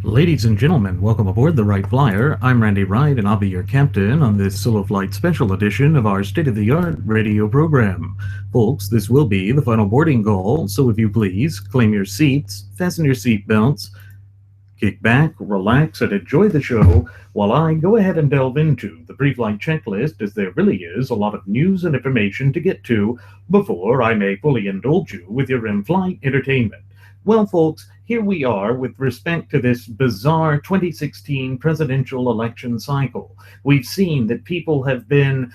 Ladies and gentlemen, welcome aboard the Wright Flyer. I'm Randy Wright, and I'll be your captain on this solo flight special edition of our state-of-the-art radio program. Folks, this will be the final boarding call, so if you please, claim your seats, fasten your seat belts, kick back, relax, and enjoy the show while I go ahead and delve into the pre-flight checklist, as there really is a lot of news and information to get to before I may fully indulge you with your in-flight entertainment. Well, folks, here we are with respect to this bizarre 2016 presidential election cycle. We've seen that people have been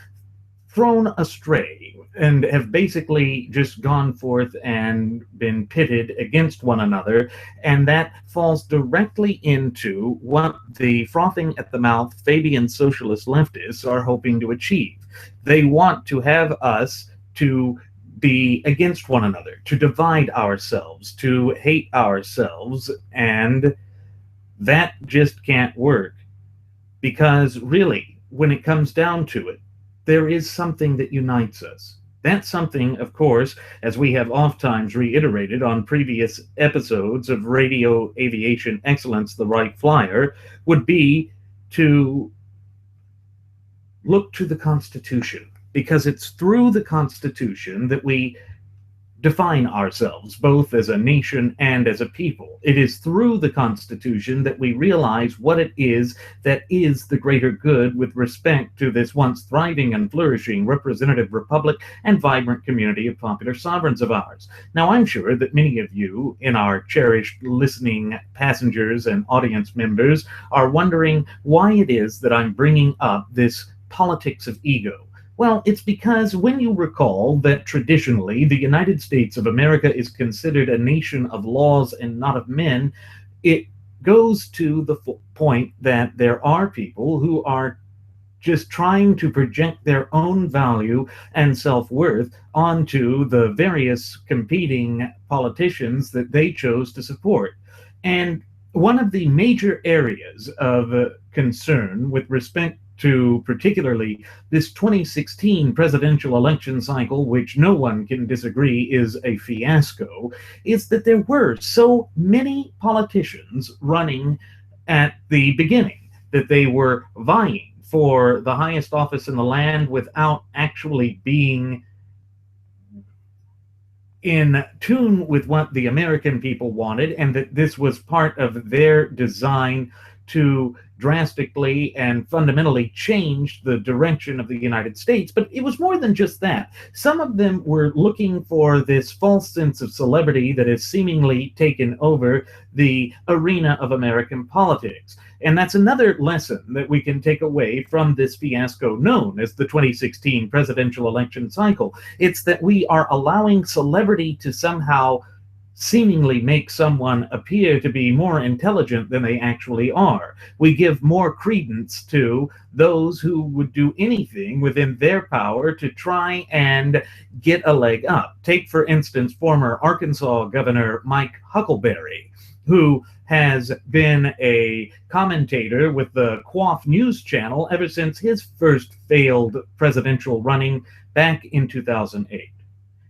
thrown astray and have basically just gone forth and been pitted against one another, and that falls directly into what the frothing at the mouth Fabian socialist leftists are hoping to achieve. They want to have us to be against one another, to divide ourselves, to hate ourselves, and that just can't work. Because really, when it comes down to it, there is something that unites us. That something, of course, as we have oftentimes reiterated on previous episodes of Radio Aviation Excellence, the Wright Flyer, would be to look to the Constitution. Because it's through the Constitution that we define ourselves, both as a nation and as a people. It is through the Constitution that we realize what it is that is the greater good with respect to this once thriving and flourishing representative republic and vibrant community of popular sovereigns of ours. Now, I'm sure that many of you, in our cherished listening passengers and audience members, are wondering why it is that I'm bringing up this politics of ego. Well, it's because when you recall that traditionally the United States of America is considered a nation of laws and not of men, it goes to the point that there are people who are just trying to project their own value and self-worth onto the various competing politicians that they chose to support. And one of the major areas of concern with respect to particularly this 2016 presidential election cycle, which no one can disagree is a fiasco, is that there were so many politicians running at the beginning, that they were vying for the highest office in the land without actually being in tune with what the American people wanted, and that this was part of their design to drastically and fundamentally change the direction of the United States. But it was more than just that. Some of them were looking for this false sense of celebrity that has seemingly taken over the arena of American politics. And that's another lesson that we can take away from this fiasco known as the 2016 presidential election cycle. It's that we are allowing celebrity to somehow seemingly make someone appear to be more intelligent than they actually are. We give more credence to those who would do anything within their power to try and get a leg up. Take, for instance, former Arkansas Governor Mike Huckleberry, who has been a commentator with the Quaff News Channel ever since his first failed presidential running back in 2008.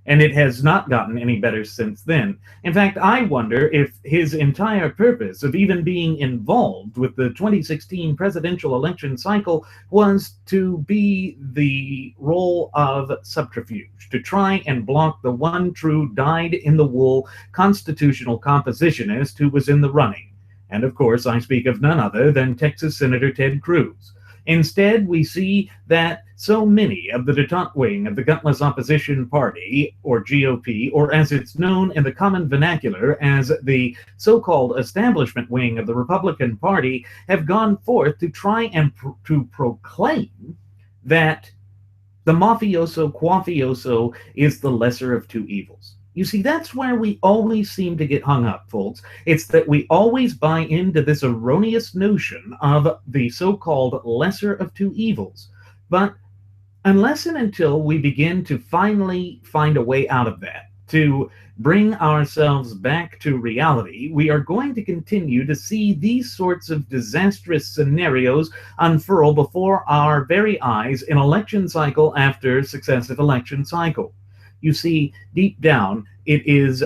And it has not gotten any better since then. In fact, I wonder if his entire purpose of even being involved with the 2016 presidential election cycle was to be the role of subterfuge, to try and block the one true dyed-in-the-wool constitutional compositionist who was in the running. And of course, I speak of none other than Texas Senator Ted Cruz. Instead, we see that so many of the detente wing of the gutless opposition party, or GOP, or as it's known in the common vernacular as the so-called establishment wing of the Republican Party, have gone forth to try and to proclaim that The mafioso quafioso is the lesser of two evils. You see, that's where we always seem to get hung up, folks. It's that we always buy into this erroneous notion of the so-called lesser of two evils. But unless and until we begin to finally find a way out of that, to bring ourselves back to reality, we are going to continue to see these sorts of disastrous scenarios unfurl before our very eyes in election cycle after successive election cycle. You see, deep down, it is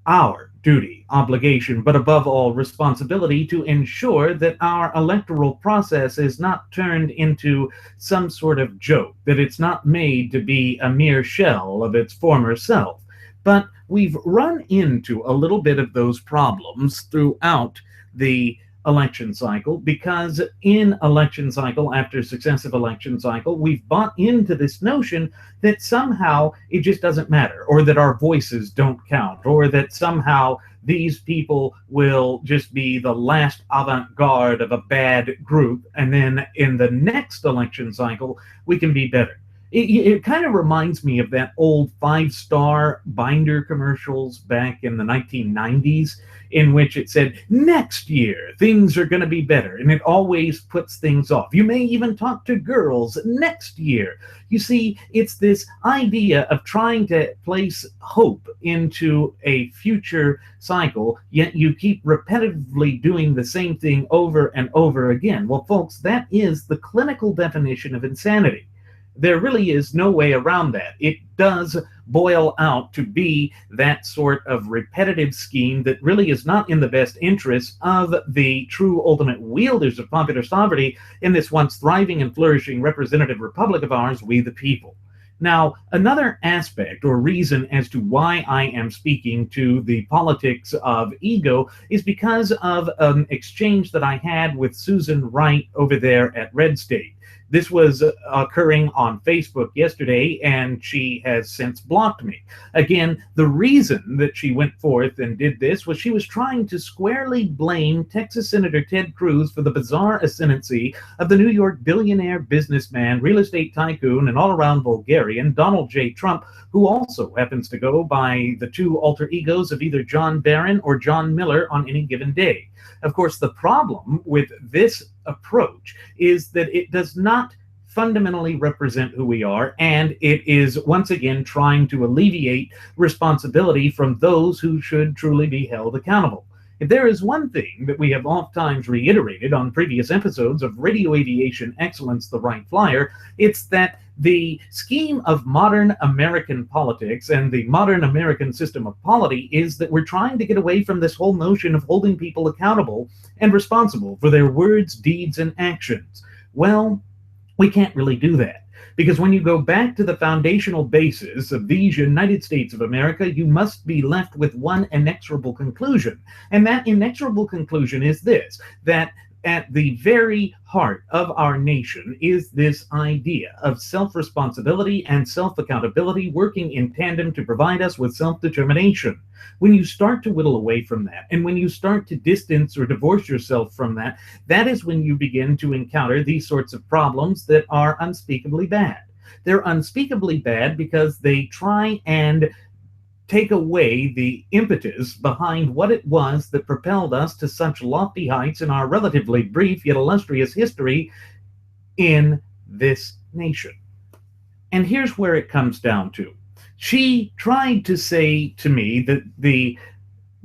our duty, obligation, but above all, responsibility to ensure that our electoral process is not turned into some sort of joke, that it's not made to be a mere shell of its former self. But we've run into a little bit of those problems throughout the election cycle, because in election cycle after successive election cycle, we've bought into this notion that somehow it just doesn't matter, or that our voices don't count, or that somehow these people will just be the last avant-garde of a bad group, and then in the next election cycle we can be better. It kind of reminds me of that old 5-star binder commercials back in the 1990s, in which it said, next year things are going to be better, and it always puts things off. You may even talk to girls next year. You see, it's this idea of trying to place hope into a future cycle, yet you keep repetitively doing the same thing over and over again. Well, folks, that is the clinical definition of insanity. There really is no way around that. It does boil out to be that sort of repetitive scheme that really is not in the best interest of the true ultimate wielders of popular sovereignty in this once thriving and flourishing representative republic of ours, we the people. Now, another aspect or reason as to why I am speaking to the politics of ego is because of an exchange that I had with Susan Wright over there at Red State. This was occurring on Facebook yesterday, and she has since blocked me. Again, the reason that she went forth and did this was she was trying to squarely blame Texas Senator Ted Cruz for the bizarre ascendancy of the New York billionaire businessman, real estate tycoon, and all-around vulgarian Donald J. Trump, who also happens to go by the two alter egos of either John Barron or John Miller on any given day. Of course, the problem with this approach is that it does not fundamentally represent who we are, and it is once again trying to alleviate responsibility from those who should truly be held accountable. If there is one thing that we have oftentimes reiterated on previous episodes of Radio Aviation Excellence, the Wright Flyer, it's that the scheme of modern American politics and the modern American system of polity is that we're trying to get away from this whole notion of holding people accountable and responsible for their words, deeds, and actions. Well, we can't really do that, because when you go back to the foundational basis of these United States of America, you must be left with one inexorable conclusion. And that inexorable conclusion is this, that at the very heart of our nation is this idea of self-responsibility and self-accountability working in tandem to provide us with self-determination. When you start to whittle away from that, and when you start to distance or divorce yourself from that, that is when you begin to encounter these sorts of problems that are unspeakably bad. They're unspeakably bad because they try and take away the impetus behind what it was that propelled us to such lofty heights in our relatively brief yet illustrious history in this nation. And here's where it comes down to. She tried to say to me that the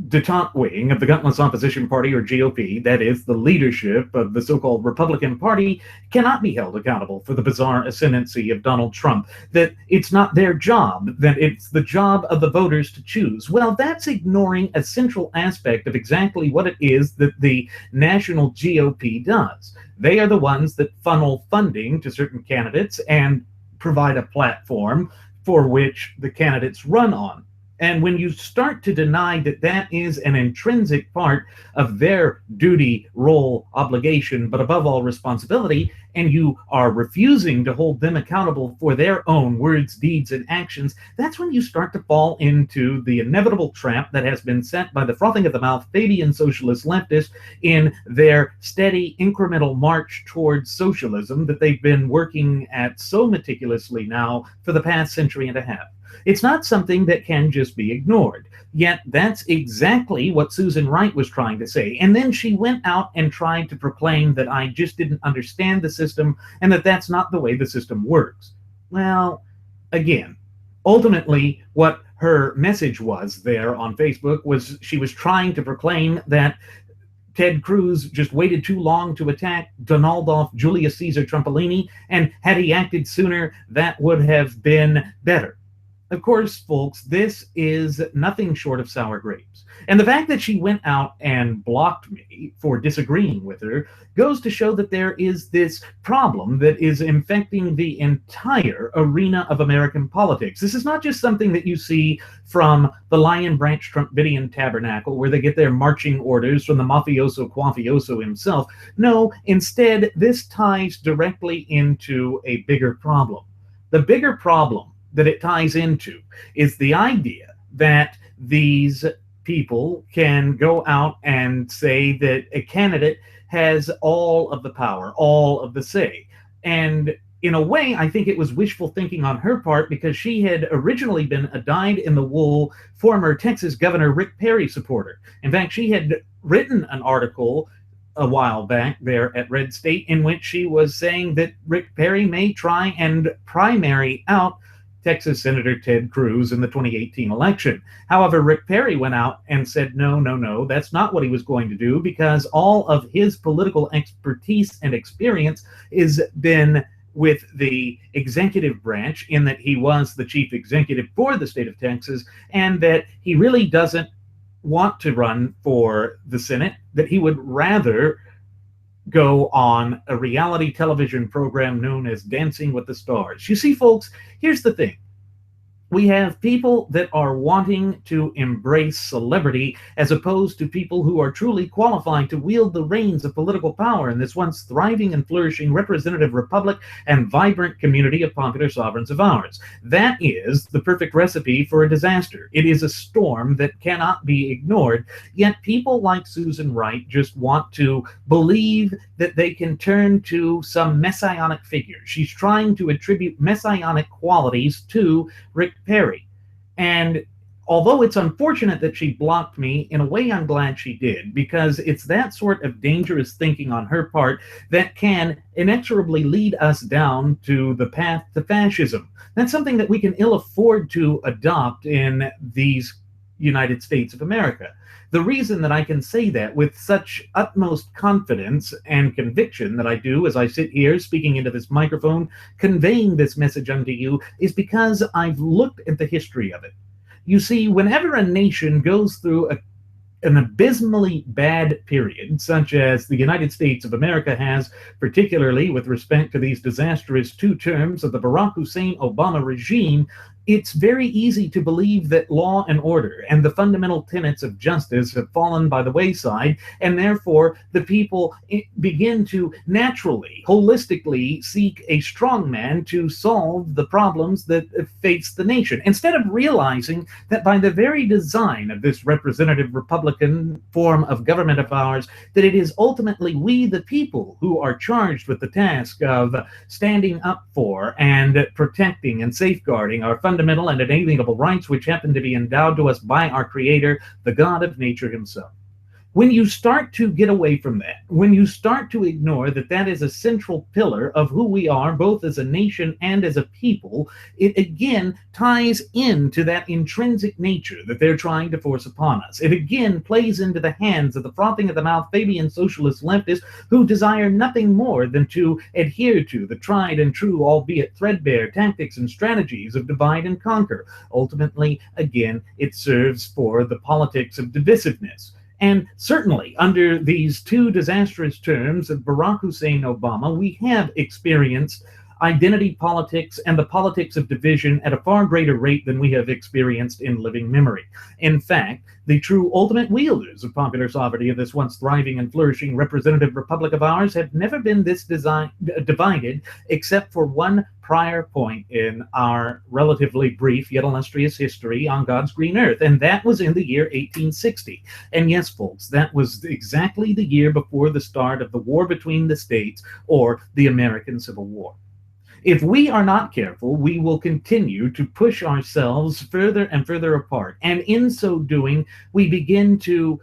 detente wing of the gutless opposition party, or GOP, that is, the leadership of the so-called Republican Party, cannot be held accountable for the bizarre ascendancy of Donald Trump, that it's not their job, that it's the job of the voters to choose. Well, that's ignoring a central aspect of exactly what it is that the national GOP does. They are the ones that funnel funding to certain candidates and provide a platform for which the candidates run on. And when you start to deny that that is an intrinsic part of their duty, role, obligation, but above all responsibility, and you are refusing to hold them accountable for their own words, deeds, and actions, that's when you start to fall into the inevitable trap that has been set by the frothing at the mouth Fabian socialist leftists in their steady incremental march towards socialism that they've been working at so meticulously now for the past century and a half. It's not something that can just be ignored. Yet that's exactly what Susan Wright was trying to say. And then she went out and tried to proclaim that I just didn't understand the system and that that's not the way the system works. Well, again, ultimately, what her message was there on Facebook was she was trying to proclaim that Ted Cruz just waited too long to attack Donaldolph Julius Caesar Trumpolini, and had he acted sooner, that would have been better. Of course, folks, this is nothing short of sour grapes. And the fact that she went out and blocked me for disagreeing with her goes to show that there is this problem that is infecting the entire arena of American politics. This is not just something that you see from the Lion Branch Trumpidian Tabernacle, where they get their marching orders from the mafioso quafioso himself. No, instead, this ties directly into a bigger problem. The bigger problem that it ties into is the idea that these people can go out and say that a candidate has all of the power, all of the say. And in a way, I think it was wishful thinking on her part, because she had originally been a dyed-in-the-wool former Texas Governor Rick Perry supporter. In fact, she had written an article a while back there at Red State in which she was saying that Rick Perry may try and primary out Texas Senator Ted Cruz in the 2018 election. However, Rick Perry went out and said, no, that's not what he was going to do, because all of his political expertise and experience has been with the executive branch, in that he was the chief executive for the state of Texas, and that he really doesn't want to run for the Senate, that he would rather go on a reality television program known as Dancing with the Stars. You see, folks, here's the thing. We have people that are wanting to embrace celebrity as opposed to people who are truly qualified to wield the reins of political power in this once thriving and flourishing representative republic and vibrant community of popular sovereigns of ours. That is the perfect recipe for a disaster. It is a storm that cannot be ignored, yet people like Susan Wright just want to believe that they can turn to some messianic figure. She's trying to attribute messianic qualities to Rick Perry. And although it's unfortunate that she blocked me, in a way I'm glad she did, because it's that sort of dangerous thinking on her part that can inexorably lead us down to the path to fascism. That's something that we can ill afford to adopt in these United States of America. The reason that I can say that with such utmost confidence and conviction that I do as I sit here speaking into this microphone, conveying this message unto you, is because I've looked at the history of it. You see, whenever a nation goes through an abysmally bad period, such as the United States of America has, particularly with respect to these disastrous 2 terms of the Barack Hussein Obama regime, it's very easy to believe that law and order and the fundamental tenets of justice have fallen by the wayside, and therefore the people begin to naturally, holistically seek a strong man to solve the problems that face the nation, instead of realizing that by the very design of this representative Republican form of government of ours, that it is ultimately we the people who are charged with the task of standing up for and protecting and safeguarding our fundamental and inalienable rights, which happen to be endowed to us by our Creator, the God of nature himself. When you start to get away from that, when you start to ignore that that is a central pillar of who we are, both as a nation and as a people, it again ties into that intrinsic nature that they're trying to force upon us. It again plays into the hands of the frothing at the mouth Fabian socialist leftists who desire nothing more than to adhere to the tried and true, albeit threadbare, tactics and strategies of divide and conquer. Ultimately, again, it serves for the politics of divisiveness. And certainly, under these 2 disastrous terms of Barack Hussein Obama, we have experienced identity politics and the politics of division at a far greater rate than we have experienced in living memory. In fact, the true ultimate wielders of popular sovereignty of this once thriving and flourishing representative republic of ours have never been this divided, except for one prior point in our relatively brief yet illustrious history on God's green earth, and that was in the year 1860. And yes, folks, that was exactly the year before the start of the war between the states, or the American Civil War. If we are not careful, we will continue to push ourselves further and further apart, and in so doing, we begin to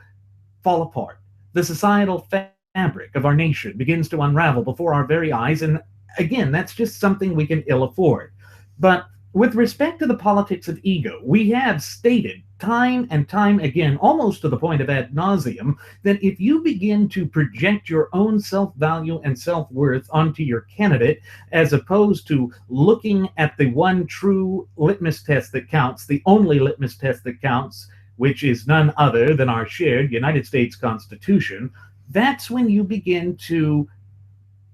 fall apart. The societal fabric of our nation begins to unravel before our very eyes, and again, that's just something we can ill afford. But with respect to the politics of ego, we have stated time and time again, almost to the point of ad nauseum, that if you begin to project your own self-value and self-worth onto your candidate, as opposed to looking at the one true litmus test that counts, the only litmus test that counts, which is none other than our shared United States Constitution, that's when you begin to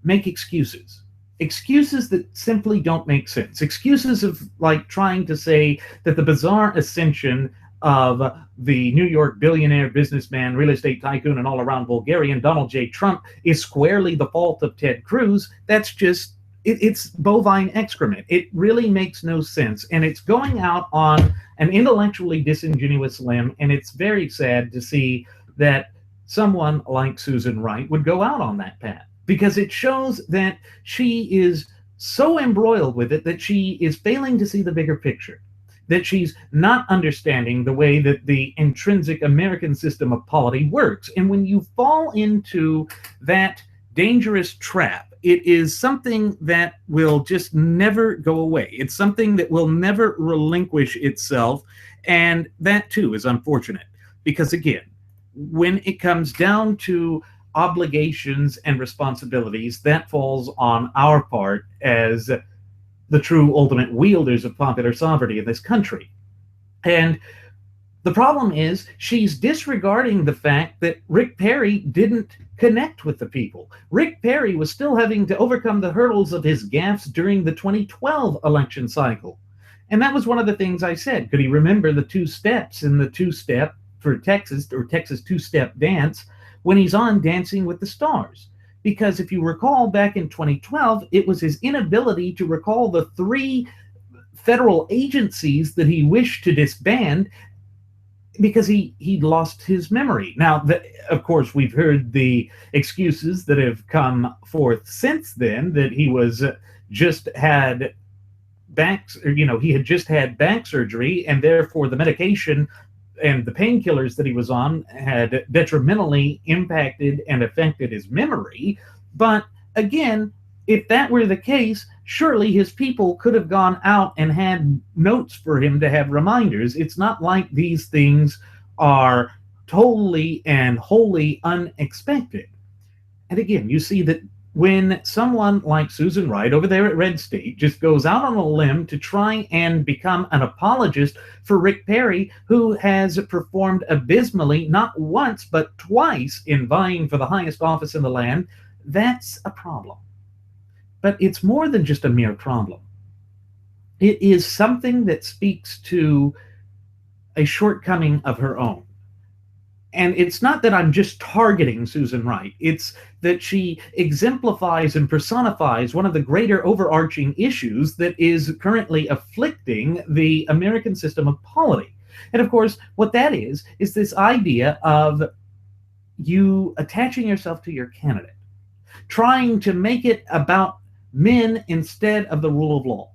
make excuses. Excuses that simply don't make sense. Excuses of like trying to say that the bizarre ascension of the New York billionaire, businessman, real estate tycoon, and all-around Bulgarian Donald J. Trump is squarely the fault of Ted Cruz. That's just, it's bovine excrement. It really makes no sense. And it's going out on an intellectually disingenuous limb, and it's very sad to see that someone like Susan Wright would go out on that path, because it shows that she is so embroiled with it that she is failing to see the bigger picture, that she's not understanding the way that the intrinsic American system of polity works. And when you fall into that dangerous trap, it is something that will just never go away. It's something that will never relinquish itself, and that too is unfortunate, because again, when it comes down to obligations and responsibilities, that falls on our part as the true ultimate wielders of popular sovereignty in this country. And the problem is she's disregarding the fact that Rick Perry didn't connect with the people. Rick Perry was still having to overcome the hurdles of his gaffes during the 2012 election cycle. And that was one of the things I said. Could he remember the two steps in the two-step for Texas, or Texas two-step dance, when he's on Dancing with the Stars? Because if you recall back in 2012, it was his inability to recall the 3 federal agencies that he wished to disband, because he'd lost his memory. Now, of course, we've heard the excuses that have come forth since then, that he was just had he had just had back surgery, and therefore the medication and the painkillers that he was on had detrimentally impacted and affected his memory. But again, if that were the case, surely his people could have gone out and had notes for him to have reminders. It's not like these things are totally and wholly unexpected. And again, you see that when someone like Susan Wright over there at Red State just goes out on a limb to try and become an apologist for Rick Perry, who has performed abysmally not once but twice in vying for the highest office in the land, that's a problem. But it's more than just a mere problem. It is something that speaks to a shortcoming of her own. And it's not that I'm just targeting Susan Wright. It's that she exemplifies and personifies one of the greater overarching issues that is currently afflicting the American system of polity. And of course, what that is this idea of you attaching yourself to your candidate, trying to make it about men instead of the rule of law.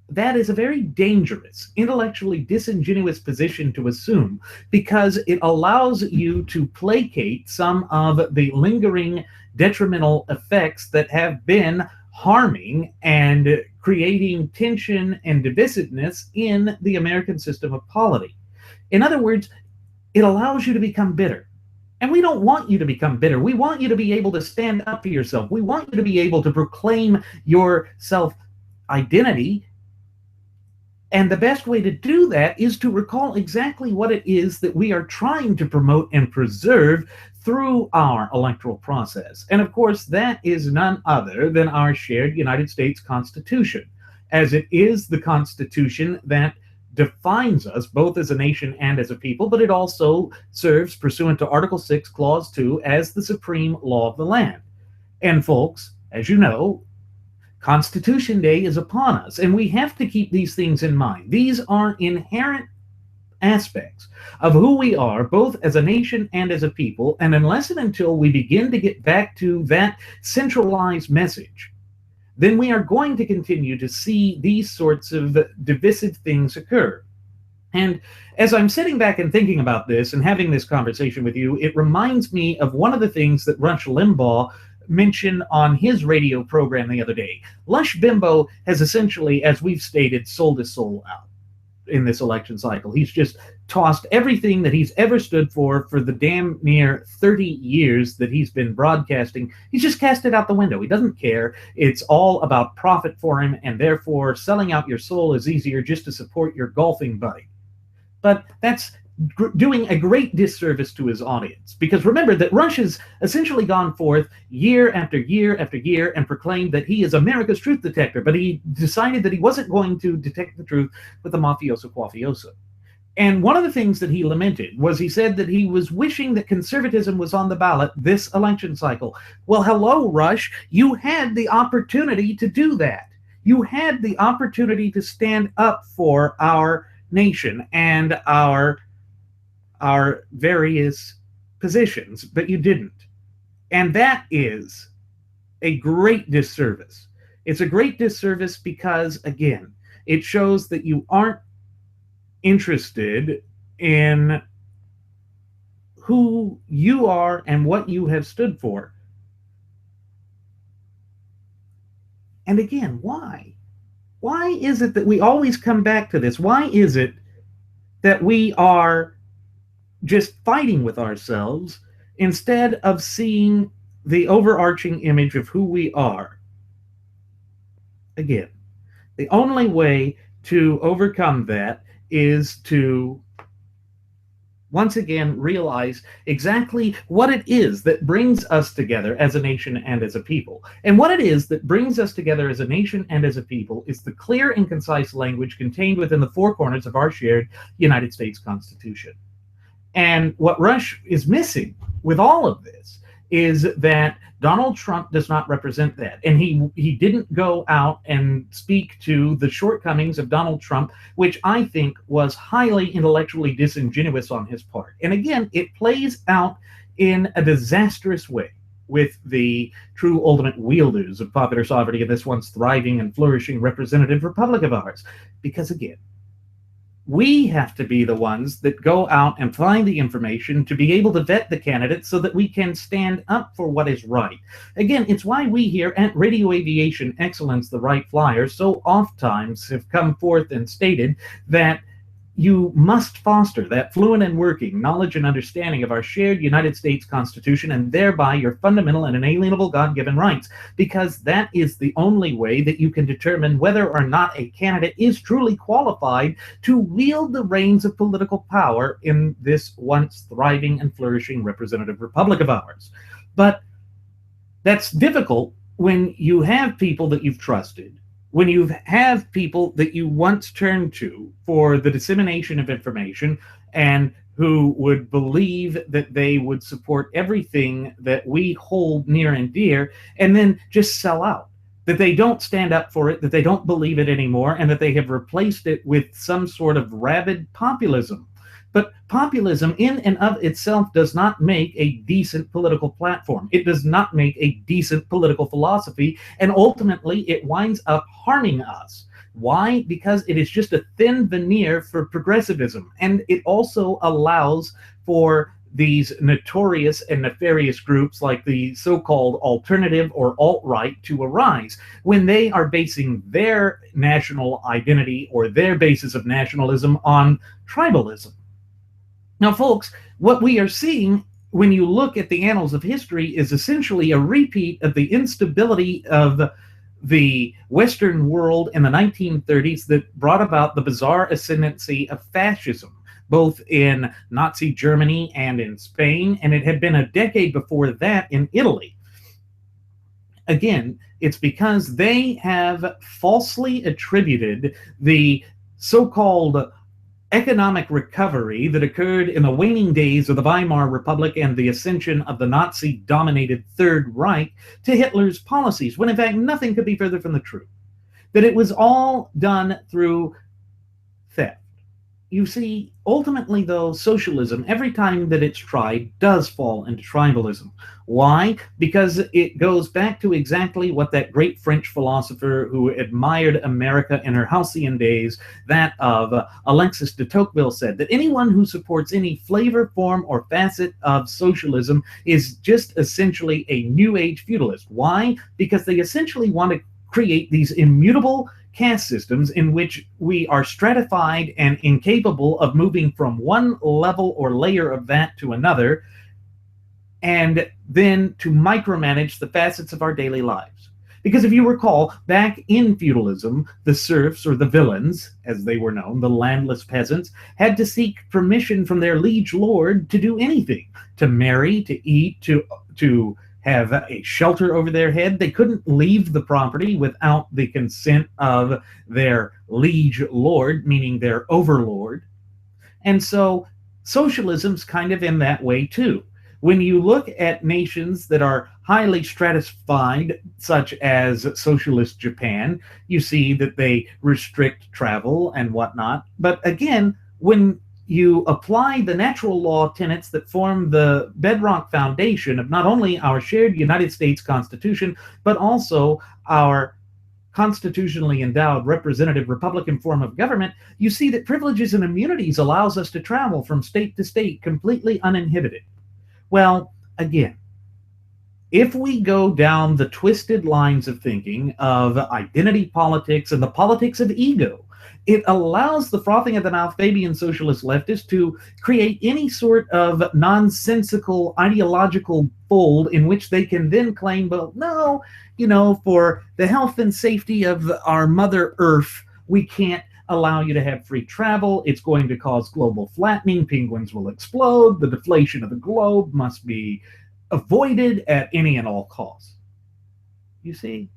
That is a very dangerous, intellectually disingenuous position to assume, because it allows you to placate some of the lingering detrimental effects that have been harming and creating tension and divisiveness in the American system of polity. In other words, it allows you to become bitter. And we don't want you to become bitter. We want you to be able to stand up for yourself. We want you to be able to proclaim your self-identity And the best way to do that is to recall exactly what it is that we are trying to promote and preserve through our electoral process. And of course, that is none other than our shared United States Constitution, as it is the Constitution that defines us both as a nation and as a people, but it also serves, pursuant to Article 6, Clause 2, as the supreme law of the land. And folks, as you know, Constitution Day is upon us, and we have to keep these things in mind. These are inherent aspects of who we are, both as a nation and as a people, and unless and until we begin to get back to that centralized message, then we are going to continue to see these sorts of divisive things occur. And as I'm sitting back and thinking about this and having this conversation with you, it reminds me of one of the things that Rush Limbaugh mentioned on his radio program the other day. Lush Bimbo has essentially, as we've stated, sold his soul out in this election cycle. He's just tossed everything that he's ever stood for the damn near 30 years that he's been broadcasting. He's just cast it out the window. He doesn't care. It's all about profit for him, and therefore selling out your soul is easier just to support your golfing buddy. But that's doing a great disservice to his audience. Because remember that Rush has essentially gone forth year after year after year and proclaimed that he is America's truth detector, but he decided that he wasn't going to detect the truth with the mafioso quafioso. And one of the things that he lamented was he said that he was wishing that conservatism was on the ballot this election cycle. Well, hello, Rush. You had the opportunity to do that. You had the opportunity to stand up for our nation and our various positions, but you didn't. And that is a great disservice. It's a great disservice because, again, it shows that you aren't interested in who you are and what you have stood for. And again, why? Why is it that we always come back to this? Why is it that we are just fighting with ourselves instead of seeing the overarching image of who we are? Again, the only way to overcome that is to once again realize exactly what it is that brings us together as a nation and as a people. And what it is that brings us together as a nation and as a people is the clear and concise language contained within the four corners of our shared United States Constitution. And what Rush is missing with all of this is that Donald Trump does not represent that. And he didn't go out and speak to the shortcomings of Donald Trump, which I think was highly intellectually disingenuous on his part. And again, it plays out in a disastrous way with the true ultimate wielders of popular sovereignty in this once thriving and flourishing representative republic of ours. Because again, we have to be the ones that go out and find the information to be able to vet the candidates so that we can stand up for what is right. Again, it's why we here at Radio Aviation Excellence, the Wright Flyer, so oftentimes have come forth and stated that you must foster that fluent and working knowledge and understanding of our shared United States Constitution and thereby your fundamental and inalienable God-given rights, because that is the only way that you can determine whether or not a candidate is truly qualified to wield the reins of political power in this once thriving and flourishing representative republic of ours. But that's difficult when you have people that you've trusted, when you have people that you once turned to for the dissemination of information and who would believe that they would support everything that we hold near and dear, and then just sell out, that they don't stand up for it, that they don't believe it anymore, and that they have replaced it with some sort of rabid populism. But populism in and of itself does not make a decent political platform. It does not make a decent political philosophy, and ultimately it winds up harming us. Why? Because it is just a thin veneer for progressivism, and it also allows for these notorious and nefarious groups like the so-called alternative or alt-right to arise when they are basing their national identity or their basis of nationalism on tribalism. Now, folks, what we are seeing when you look at the annals of history is essentially a repeat of the instability of the Western world in the 1930s that brought about the bizarre ascendancy of fascism, both in Nazi Germany and in Spain, and it had been a decade before that in Italy. Again, it's because they have falsely attributed the so-called economic recovery that occurred in the waning days of the Weimar Republic and the ascension of the Nazi-dominated Third Reich to Hitler's policies, when in fact nothing could be further from the truth. That it was all done through theft. You see, ultimately, though, socialism, every time that it's tried, does fall into tribalism. Why? Because it goes back to exactly what that great French philosopher who admired America in her halcyon days, that of Alexis de Tocqueville, said, that anyone who supports any flavor, form, or facet of socialism is just essentially a New Age feudalist. Why? Because they essentially want to create these immutable caste systems in which we are stratified and incapable of moving from one level or layer of that to another, and then to micromanage the facets of our daily lives. Because if you recall, back in feudalism, the serfs, or the villains, as they were known, the landless peasants, had to seek permission from their liege lord to do anything, to marry, to eat, to have a shelter over their head. They couldn't leave the property without the consent of their liege lord, meaning their overlord. And so socialism's kind of in that way too. When you look at nations that are highly stratified, such as socialist Japan, you see that they restrict travel and whatnot. But again, when you apply the natural law tenets that form the bedrock foundation of not only our shared United States Constitution, but also our constitutionally endowed representative Republican form of government, you see that privileges and immunities allows us to travel from state to state completely uninhibited. Well, again, if we go down the twisted lines of thinking of identity politics and the politics of ego, it allows the frothing at the mouth Fabian socialist leftists to create any sort of nonsensical ideological fold in which they can then claim, well, no, for the health and safety of our Mother Earth, we can't allow you to have free travel. It's going to cause global flattening. Penguins will explode. The deflation of the globe must be avoided at any and all costs. You see?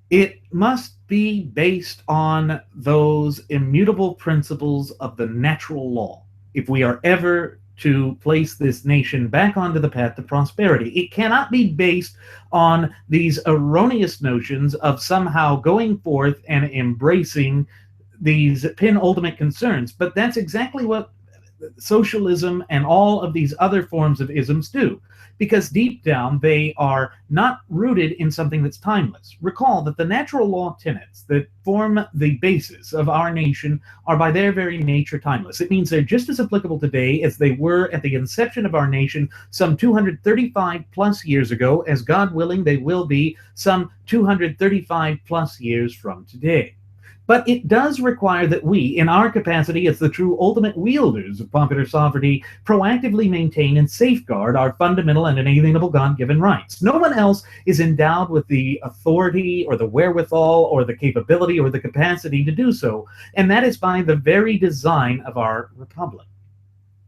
It must be based on those immutable principles of the natural law if we are ever to place this nation back onto the path to prosperity. It cannot be based on these erroneous notions of somehow going forth and embracing these penultimate concerns. But that's exactly what socialism and all of these other forms of isms do, because deep down they are not rooted in something that's timeless. Recall that the natural law tenets that form the basis of our nation are by their very nature timeless. It means they're just as applicable today as they were at the inception of our nation some 235 plus years ago, as God willing they will be some 235 plus years from today. But it does require that we, in our capacity as the true ultimate wielders of popular sovereignty, proactively maintain and safeguard our fundamental and inalienable God-given rights. No one else is endowed with the authority or the wherewithal or the capability or the capacity to do so, and that is by the very design of our republic.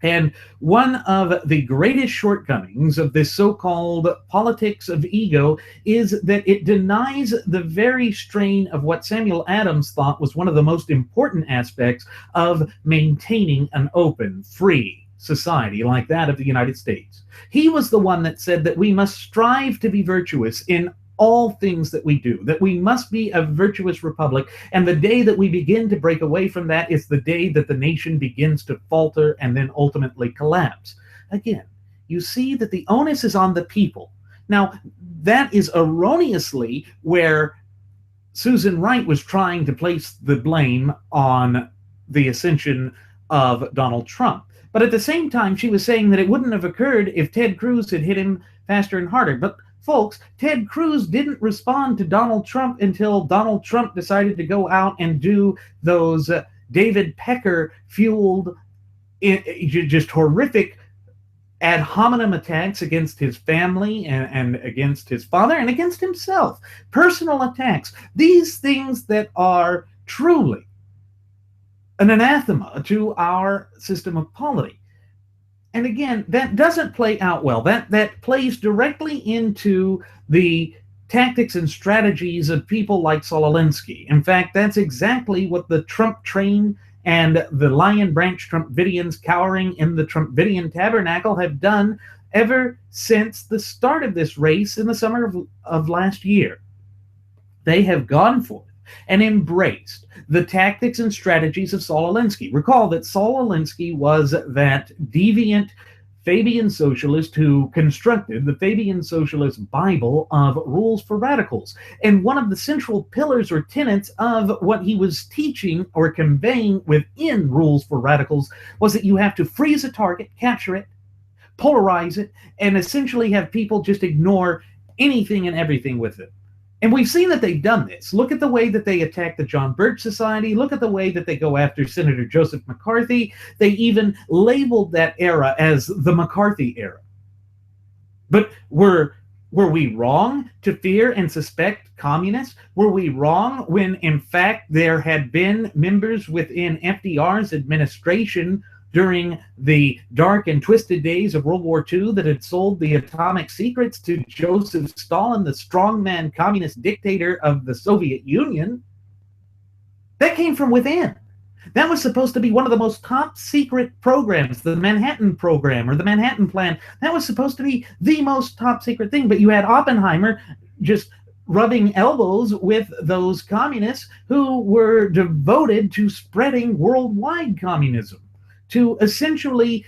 And one of the greatest shortcomings of this so-called politics of ego is that it denies the very strain of what Samuel Adams thought was one of the most important aspects of maintaining an open, free society like that of the United States. He was the one that said that we must strive to be virtuous in all things that we do, that we must be a virtuous republic, and the day that we begin to break away from that is the day that the nation begins to falter and then ultimately collapse. Again, you see that the onus is on the people. Now, that is erroneously where Susan Wright was trying to place the blame on the ascension of Donald Trump. But at the same time, she was saying that it wouldn't have occurred if Ted Cruz had hit him faster and harder. But folks, Ted Cruz didn't respond to Donald Trump until Donald Trump decided to go out and do those David Pecker-fueled, just horrific ad hominem attacks against his family and against his father and against himself, personal attacks, these things that are truly an anathema to our system of polity. And again, that doesn't play out well. That plays directly into the tactics and strategies of people like Saul Alinsky. In fact, that's exactly what the Trump train and the Lion Branch Trumpidians cowering in the Trumpidian tabernacle have done ever since the start of this race in the summer of last year. They have gone forth and embraced the tactics and strategies of Saul Alinsky. Recall that Saul Alinsky was that deviant Fabian socialist who constructed the Fabian Socialist Bible of rules for radicals. And one of the central pillars or tenets of what he was teaching or conveying within rules for radicals was that you have to freeze a target, capture it, polarize it, and essentially have people just ignore anything and everything with it. And we've seen that they've done this. Look at the way that they attack the John Birch Society. Look at the way that they go after Senator Joseph McCarthy. They even labeled that era as the McCarthy era. But were we wrong to fear and suspect communists? Were we wrong when, in fact, there had been members within FDR's administration during the dark and twisted days of World War II that had sold the atomic secrets to Joseph Stalin, the strongman communist dictator of the Soviet Union? That came from within. That was supposed to be one of the most top secret programs, the Manhattan Program or the Manhattan Plan. That was supposed to be the most top secret thing. But you had Oppenheimer just rubbing elbows with those communists who were devoted to spreading worldwide communism, to essentially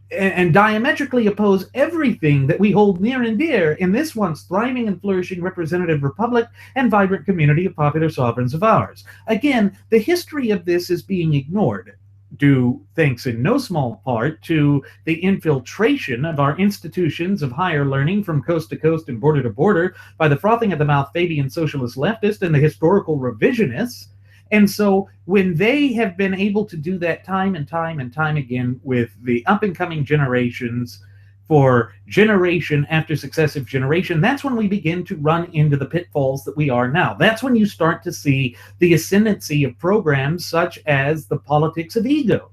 and diametrically oppose everything that we hold near and dear in this once thriving and flourishing representative republic and vibrant community of popular sovereigns of ours. Again, the history of this is being ignored, due thanks in no small part to the infiltration of our institutions of higher learning from coast to coast and border to border by the frothing at the mouth Fabian socialist leftists and the historical revisionists. And so when they have been able to do that time and time and time again with the up-and-coming generations for generation after successive generation, that's when we begin to run into the pitfalls that we are now. That's when you start to see the ascendancy of programs such as the politics of ego.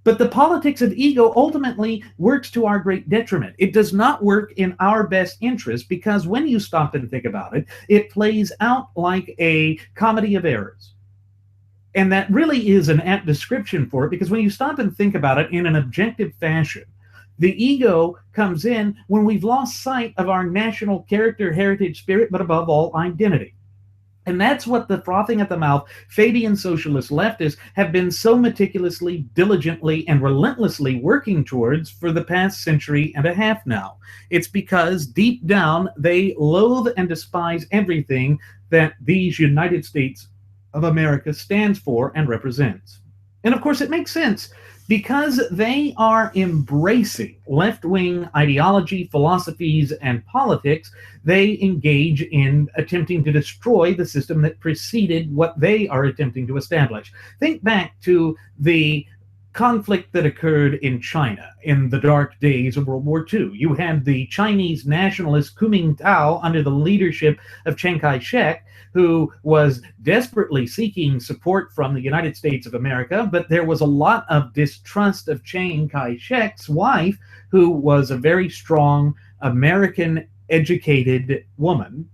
But the politics of ego ultimately works to our great detriment. It does not work in our best interest because when you stop and think about it, it plays out like a comedy of errors. And that really is an apt description for it, because when you stop and think about it in an objective fashion, the ego comes in when we've lost sight of our national character, heritage, spirit, but above all, identity. And that's what the frothing at the mouth Fabian socialist leftists have been so meticulously, diligently, and relentlessly working towards for the past century and a half now. It's because deep down they loathe and despise everything that these United States of America stands for and represents. And of course it makes sense because they are embracing left-wing ideology, philosophies, and politics. They engage in attempting to destroy the system that preceded what they are attempting to establish. Think back to the conflict that occurred in China in the dark days of World War II. You had the Chinese nationalist Kuomintang under the leadership of Chiang Kai-shek, who was desperately seeking support from the United States of America, but there was a lot of distrust of Chiang Kai-shek's wife, who was a very strong American-educated woman.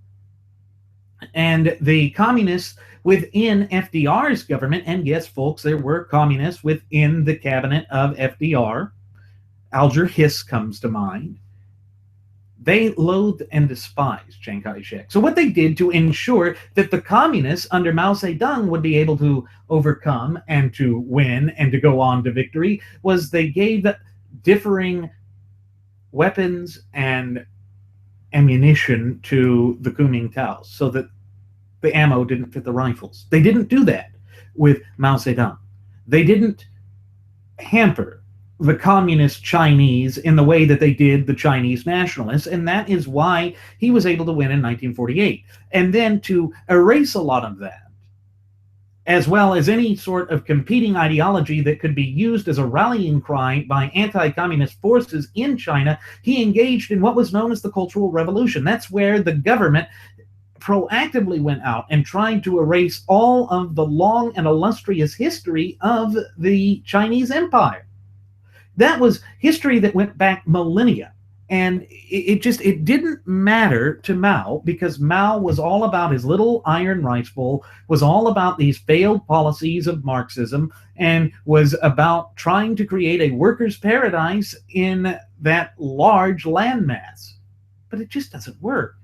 And the communists within FDR's government, and yes, folks, there were communists within the cabinet of FDR. Alger Hiss comes to mind. They loathed and despised Chiang Kai-shek. So what they did to ensure that the communists under Mao Zedong would be able to overcome and to win and to go on to victory was they gave differing weapons and ammunition to the Kuomintang so that the ammo didn't fit the rifles. They didn't do that with Mao Zedong. They didn't hamper the communist Chinese in the way that they did the Chinese nationalists, and that is why he was able to win in 1948. And then to erase a lot of that, as well as any sort of competing ideology that could be used as a rallying cry by anti-communist forces in China, he engaged in what was known as the Cultural Revolution. That's where the government proactively went out and tried to erase all of the long and illustrious history of the Chinese Empire. That was history that went back millennia. And it didn't matter to Mao, because Mao was all about his little iron rice bowl, was all about these failed policies of Marxism, and was about trying to create a workers' paradise in that large landmass. But it just doesn't work.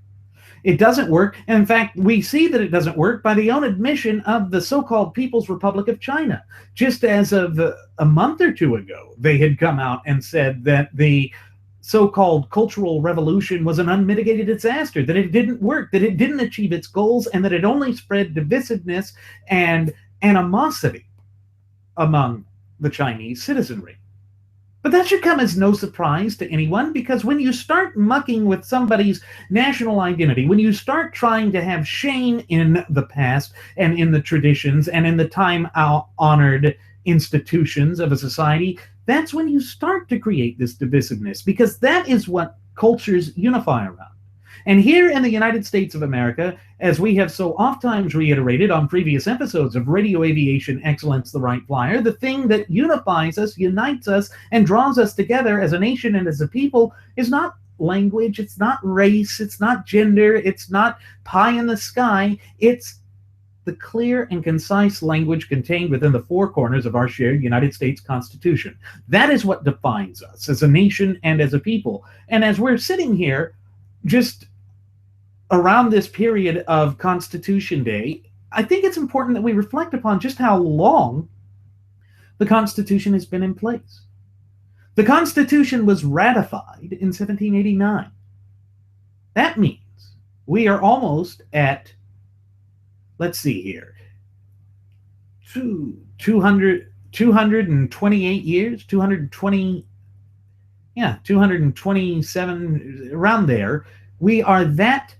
It doesn't work. And in fact, we see that it doesn't work by the own admission of the so-called People's Republic of China. Just as of a month or two ago, they had come out and said that the so-called Cultural Revolution was an unmitigated disaster, that it didn't work, that it didn't achieve its goals, and that it only spread divisiveness and animosity among the Chinese citizenry. But that should come as no surprise to anyone, because when you start mucking with somebody's national identity, when you start trying to have shame in the past and in the traditions and in the time-honored institutions of a society, that's when you start to create this divisiveness, because that is what cultures unify around. And here in the United States of America, as we have so oft-times reiterated on previous episodes of Radio Aviation Excellence, the Wright Flyer, the thing that unifies us, unites us, and draws us together as a nation and as a people is not language, it's not race, it's not gender, it's not pie in the sky, it's the clear and concise language contained within the four corners of our shared United States Constitution. That is what defines us as a nation and as a people. And as we're sitting here, just around this period of Constitution Day, I think it's important that we reflect upon just how long the Constitution has been in place. The Constitution was ratified in 1789. That means we are almost at, let's see here, 228 years, 227, around there. We are that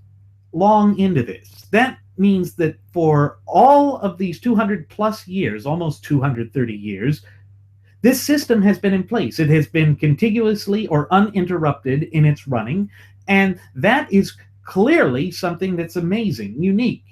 long into this. That means that for all of these 200 plus years, almost 230 years, this system has been in place. It has been contiguously or uninterrupted in its running, and that is clearly something that's amazing, unique.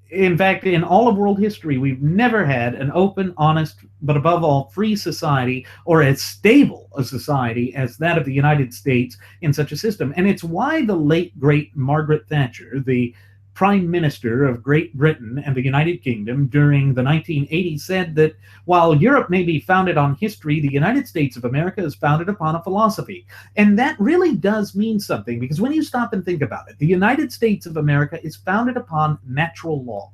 In fact, in all of world history, we've never had an open, honest, but above all, free society, or as stable a society as that of the United States in such a system. And it's why the late, great Margaret Thatcher, the Prime Minister of Great Britain and the United Kingdom during the 1980s, said that while Europe may be founded on history, the United States of America is founded upon a philosophy. And that really does mean something, because when you stop and think about it, the United States of America is founded upon natural law.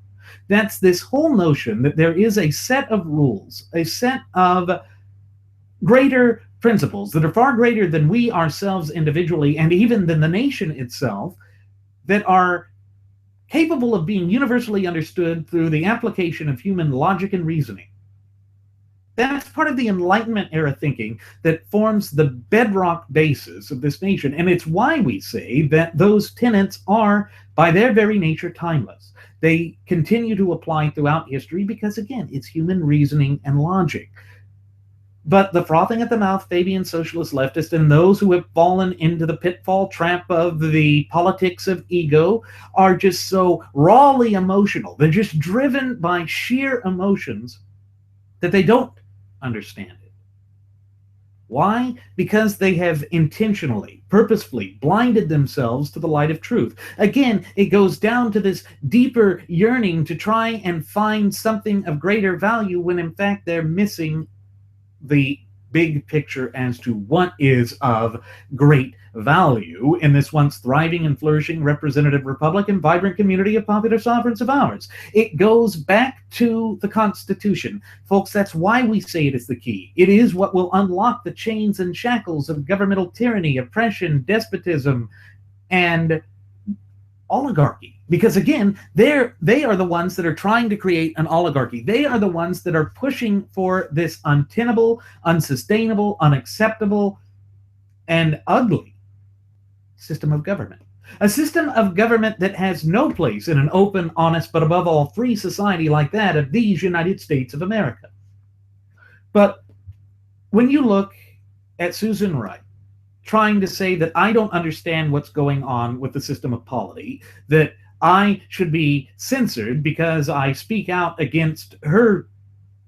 That's this whole notion that there is a set of rules, a set of greater principles that are far greater than we ourselves individually and even than the nation itself, that are capable of being universally understood through the application of human logic and reasoning. That's part of the Enlightenment era thinking that forms the bedrock basis of this nation. And it's why we say that those tenets are, by their very nature, timeless. They continue to apply throughout history because, again, it's human reasoning and logic. But the frothing at the mouth Fabian socialist leftist and those who have fallen into the pitfall trap of the politics of ego are just so rawly emotional. They're just driven by sheer emotions that they don't understand it. Why? Because they have intentionally, purposefully blinded themselves to the light of truth. Again, it goes down to this deeper yearning to try and find something of greater value when in fact they're missing the big picture as to what is of great value in this once thriving and flourishing representative republic and vibrant community of popular sovereigns of ours. It goes back to the Constitution. Folks, that's why we say it is the key. It is what will unlock the chains and shackles of governmental tyranny, oppression, despotism, and oligarchy. Because again, they are the ones that are trying to create an oligarchy. They are the ones that are pushing for this untenable, unsustainable, unacceptable, and ugly system of government. A system of government that has no place in an open, honest, but above all free society like that of these United States of America. But when you look at Susan Wright trying to say that I don't understand what's going on with the system of polity, that I should be censored because I speak out against her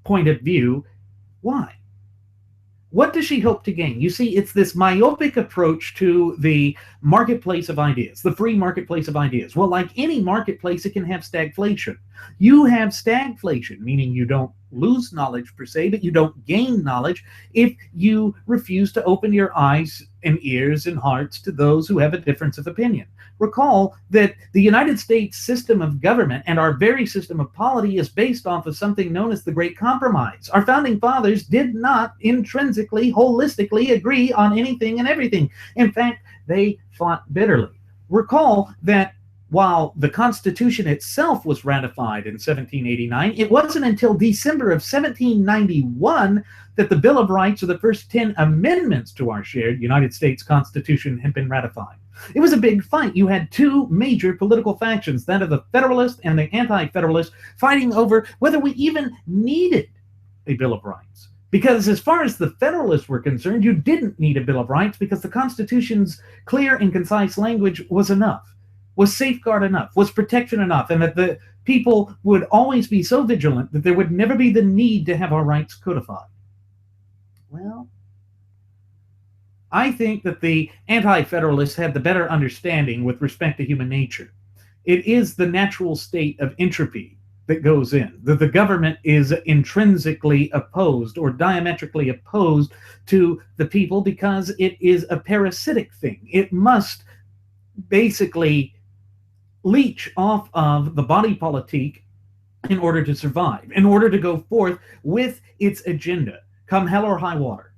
point of view, why? What does she hope to gain? You see, it's this myopic approach to the marketplace of ideas, the free marketplace of ideas. Well, like any marketplace, it can have stagflation. You have stagflation, meaning you don't lose knowledge per se, but you don't gain knowledge if you refuse to open your eyes and ears and hearts to those who have a difference of opinion. Recall that the United States system of government and our very system of polity is based off of something known as the Great Compromise. Our founding fathers did not intrinsically, holistically agree on anything and everything. In fact, they fought bitterly. Recall that while the Constitution itself was ratified in 1789, it wasn't until December of 1791 that the Bill of Rights, or the first 10 amendments to our shared United States Constitution, had been ratified. It was a big fight. You had two major political factions, that of the Federalist and the Anti-Federalist, fighting over whether we even needed a Bill of Rights. Because as far as the Federalists were concerned, you didn't need a Bill of Rights because the Constitution's clear and concise language was enough, was safeguard enough, was protection enough, and that the people would always be so vigilant that there would never be the need to have our rights codified. Well, I think that the Anti-Federalists had the better understanding with respect to human nature. It is the natural state of entropy that goes in, that the government is intrinsically opposed or diametrically opposed to the people because it is a parasitic thing. It must basically leech off of the body politique in order to survive, in order to go forth with its agenda, come hell or high water.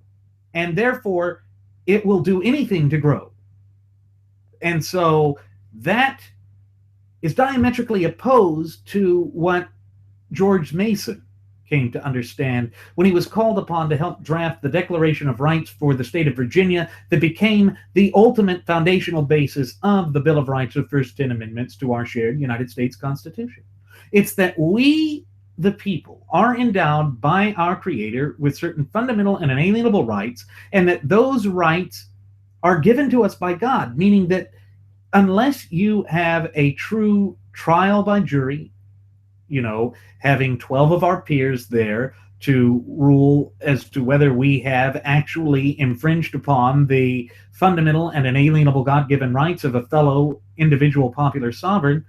And therefore, it will do anything to grow. And so that is diametrically opposed to what George Mason came to understand when he was called upon to help draft the Declaration of Rights for the state of Virginia that became the ultimate foundational basis of the Bill of Rights of first 10 amendments to our shared United States Constitution. It's that we, the people, are endowed by our Creator with certain fundamental and inalienable rights, and that those rights are given to us by God, meaning that unless you have a true trial by jury, having 12 of our peers there to rule as to whether we have actually infringed upon the fundamental and inalienable God-given rights of a fellow individual popular sovereign,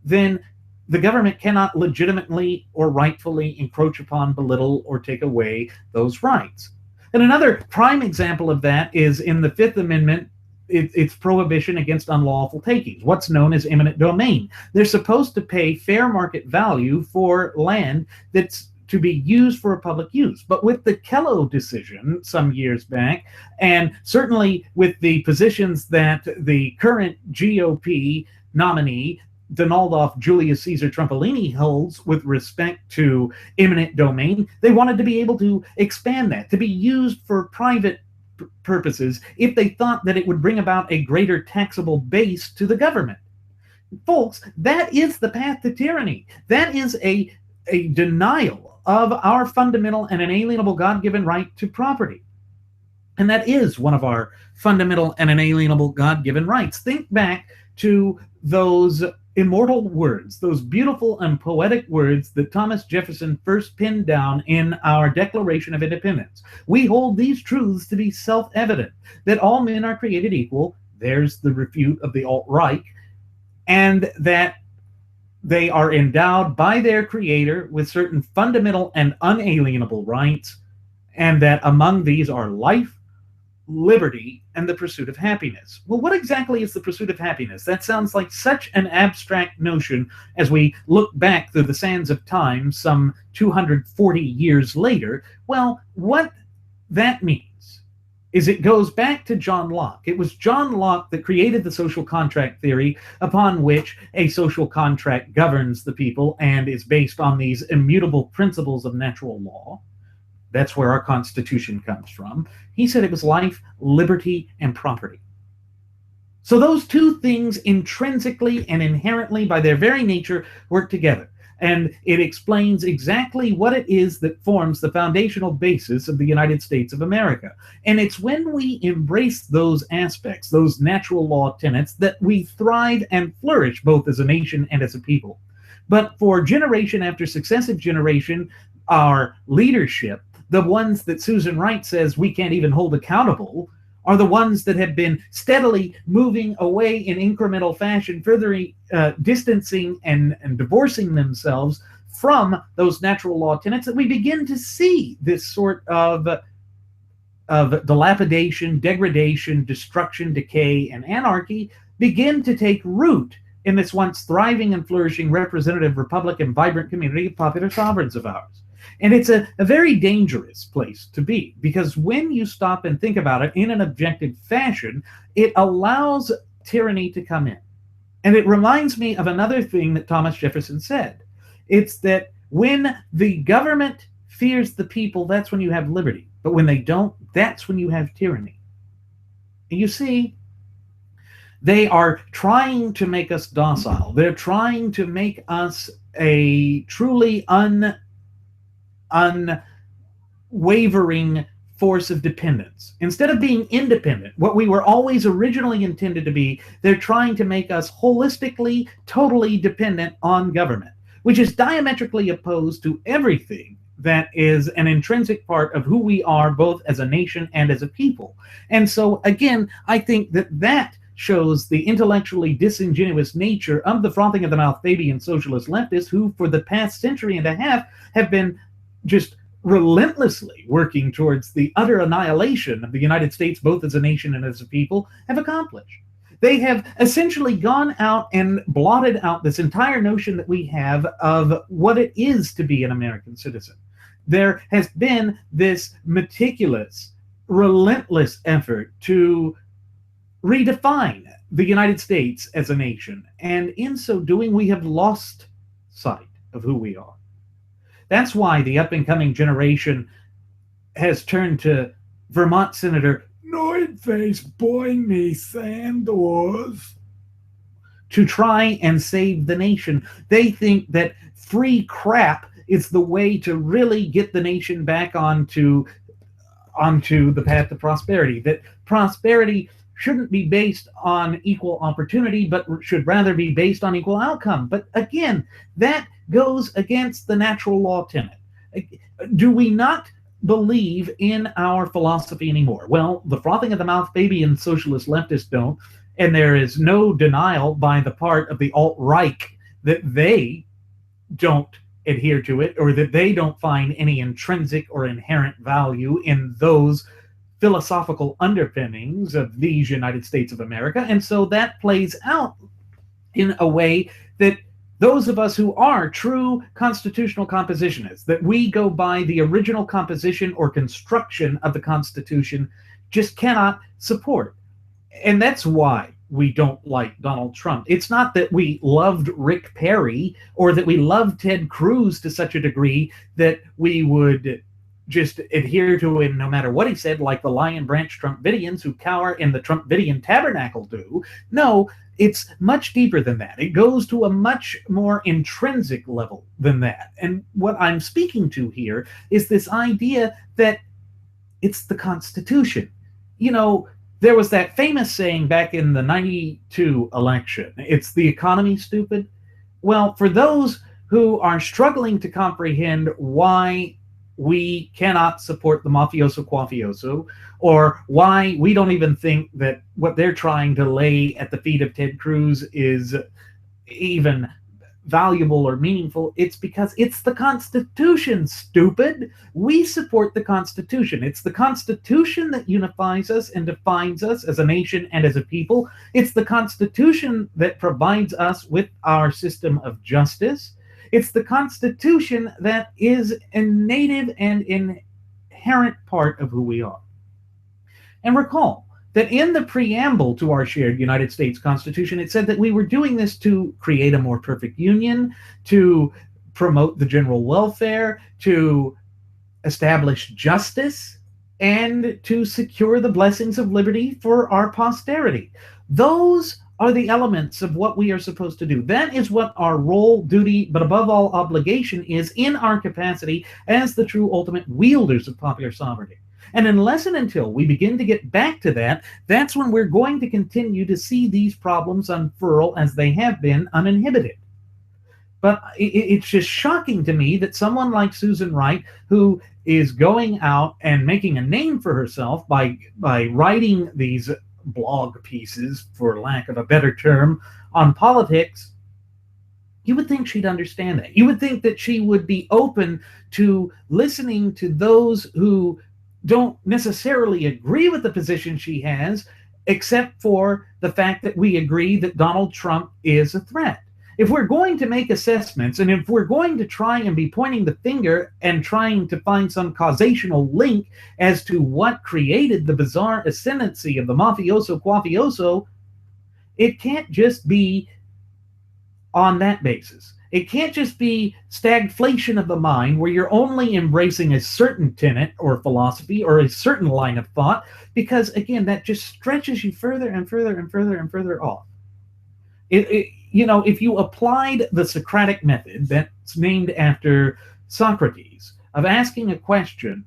then the government cannot legitimately or rightfully encroach upon, belittle, or take away those rights. And another prime example of that is in the Fifth Amendment, its prohibition against unlawful takings, what's known as eminent domain. They're supposed to pay fair market value for land that's to be used for a public use. But with the Kello decision some years back, and certainly with the positions that the current GOP nominee, Donaldoff Julius Caesar Trumpolini, holds with respect to eminent domain, they wanted to be able to expand that, to be used for private purposes if they thought that it would bring about a greater taxable base to the government. Folks, that is the path to tyranny. That is a denial of our fundamental and inalienable God-given right to property. And that is one of our fundamental and inalienable God-given rights. Think back to those immortal words, those beautiful and poetic words that Thomas Jefferson first penned down in our Declaration of Independence. We hold these truths to be self-evident, that all men are created equal, there's the refute of the alt-right, and that they are endowed by their Creator with certain fundamental and unalienable rights, and that among these are life, liberty, and the pursuit of happiness. Well, what exactly is the pursuit of happiness? That sounds like such an abstract notion as we look back through the sands of time some 240 years later. Well, what that means is it goes back to John Locke. It was John Locke that created the social contract theory upon which a social contract governs the people and is based on these immutable principles of natural law. That's where our Constitution comes from. He said it was life, liberty, and property. So those two things intrinsically and inherently, by their very nature, work together. And it explains exactly what it is that forms the foundational basis of the United States of America. And it's when we embrace those aspects, those natural law tenets, that we thrive and flourish both as a nation and as a people. But for generation after successive generation, our leadership, the ones that Susan Wright says we can't even hold accountable, are the ones that have been steadily moving away in incremental fashion, further distancing and divorcing themselves from those natural law tenets, that we begin to see this sort of dilapidation, degradation, destruction, decay, and anarchy begin to take root in this once thriving and flourishing representative republic and vibrant community of popular sovereigns of ours. And it's a very dangerous place to be, because when you stop and think about it in an objective fashion, it allows tyranny to come in. And it reminds me of another thing that Thomas Jefferson said. It's that when the government fears the people, that's when you have liberty. But when they don't, that's when you have tyranny. And you see, they are trying to make us docile. They're trying to make us a truly unwavering force of dependence. Instead of being independent, what we were always originally intended to be, they're trying to make us holistically, totally dependent on government, which is diametrically opposed to everything that is an intrinsic part of who we are, both as a nation and as a people. And so, again, I think that that shows the intellectually disingenuous nature of the frothing of the mouth Fabian socialist leftists, who for the past century and a half have been just relentlessly working towards the utter annihilation of the United States, both as a nation and as a people, have accomplished. They have essentially gone out and blotted out this entire notion that we have of what it is to be an American citizen. There has been this meticulous, relentless effort to redefine the United States as a nation, and in so doing, we have lost sight of who we are. That's why the up-and-coming generation has turned to Vermont Senator Nordface Boynme Sanders to try and save the nation. They think that free crap is the way to really get the nation back onto the path to prosperity, that prosperity shouldn't be based on equal opportunity, but should rather be based on equal outcome. But again, that goes against the natural law tenet. Do we not believe in our philosophy anymore? Well, the frothing of the mouth Fabian socialist leftists don't, and there is no denial by the part of the alt-right that they don't adhere to it, or that they don't find any intrinsic or inherent value in those philosophical underpinnings of these United States of America. And so that plays out in a way that those of us who are true constitutional compositionists, that we go by the original composition or construction of the Constitution, just cannot support. And that's why we don't like Donald Trump. It's not that we loved Rick Perry or that we loved Ted Cruz to such a degree that we would just adhere to him no matter what he said, like the Lion Branch Trumpidians who cower in the Trumpidian tabernacle do. No, it's much deeper than that. It goes to a much more intrinsic level than that. And what I'm speaking to here is this idea that it's the Constitution. You know, there was that famous saying back in the 92 election, it's the economy, stupid. Well, for those who are struggling to comprehend why we cannot support the mafioso quafioso, or why we don't even think that what they're trying to lay at the feet of Ted Cruz is even valuable or meaningful, it's because it's the Constitution, stupid. We support the Constitution. It's the Constitution that unifies us and defines us as a nation and as a people. It's the Constitution that provides us with our system of justice. It's the Constitution that is a native and inherent part of who we are. And recall that in the preamble to our shared United States Constitution, it said that we were doing this to create a more perfect union, to promote the general welfare, to establish justice, and to secure the blessings of liberty for our posterity. Those are the elements of what we are supposed to do. That is what our role, duty, but above all, obligation is in our capacity as the true ultimate wielders of popular sovereignty. And unless and until we begin to get back to that, that's when we're going to continue to see these problems unfurl as they have been, uninhibited. But it's just shocking to me that someone like Susan Wright, who is going out and making a name for herself by writing these blog pieces, for lack of a better term, on politics, you would think she'd understand that. You would think that she would be open to listening to those who don't necessarily agree with the position she has, except for the fact that we agree that Donald Trump is a threat. If we're going to make assessments, and if we're going to try and be pointing the finger and trying to find some causational link as to what created the bizarre ascendancy of the mafioso quafioso, it can't just be on that basis. It can't just be stagflation of the mind where you're only embracing a certain tenet or philosophy or a certain line of thought, because again, that just stretches you further and further and further and further off. If you applied the Socratic method that's named after Socrates of asking a question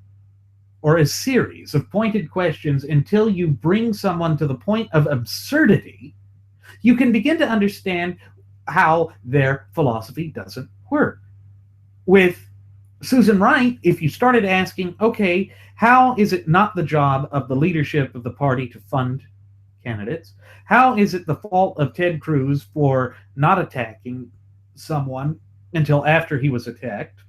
or a series of pointed questions until you bring someone to the point of absurdity, you can begin to understand how their philosophy doesn't work. With Susan Wright, if you started asking, okay, how is it not the job of the leadership of the party to fund candidates? How is it the fault of Ted Cruz for not attacking someone until after he was attacked?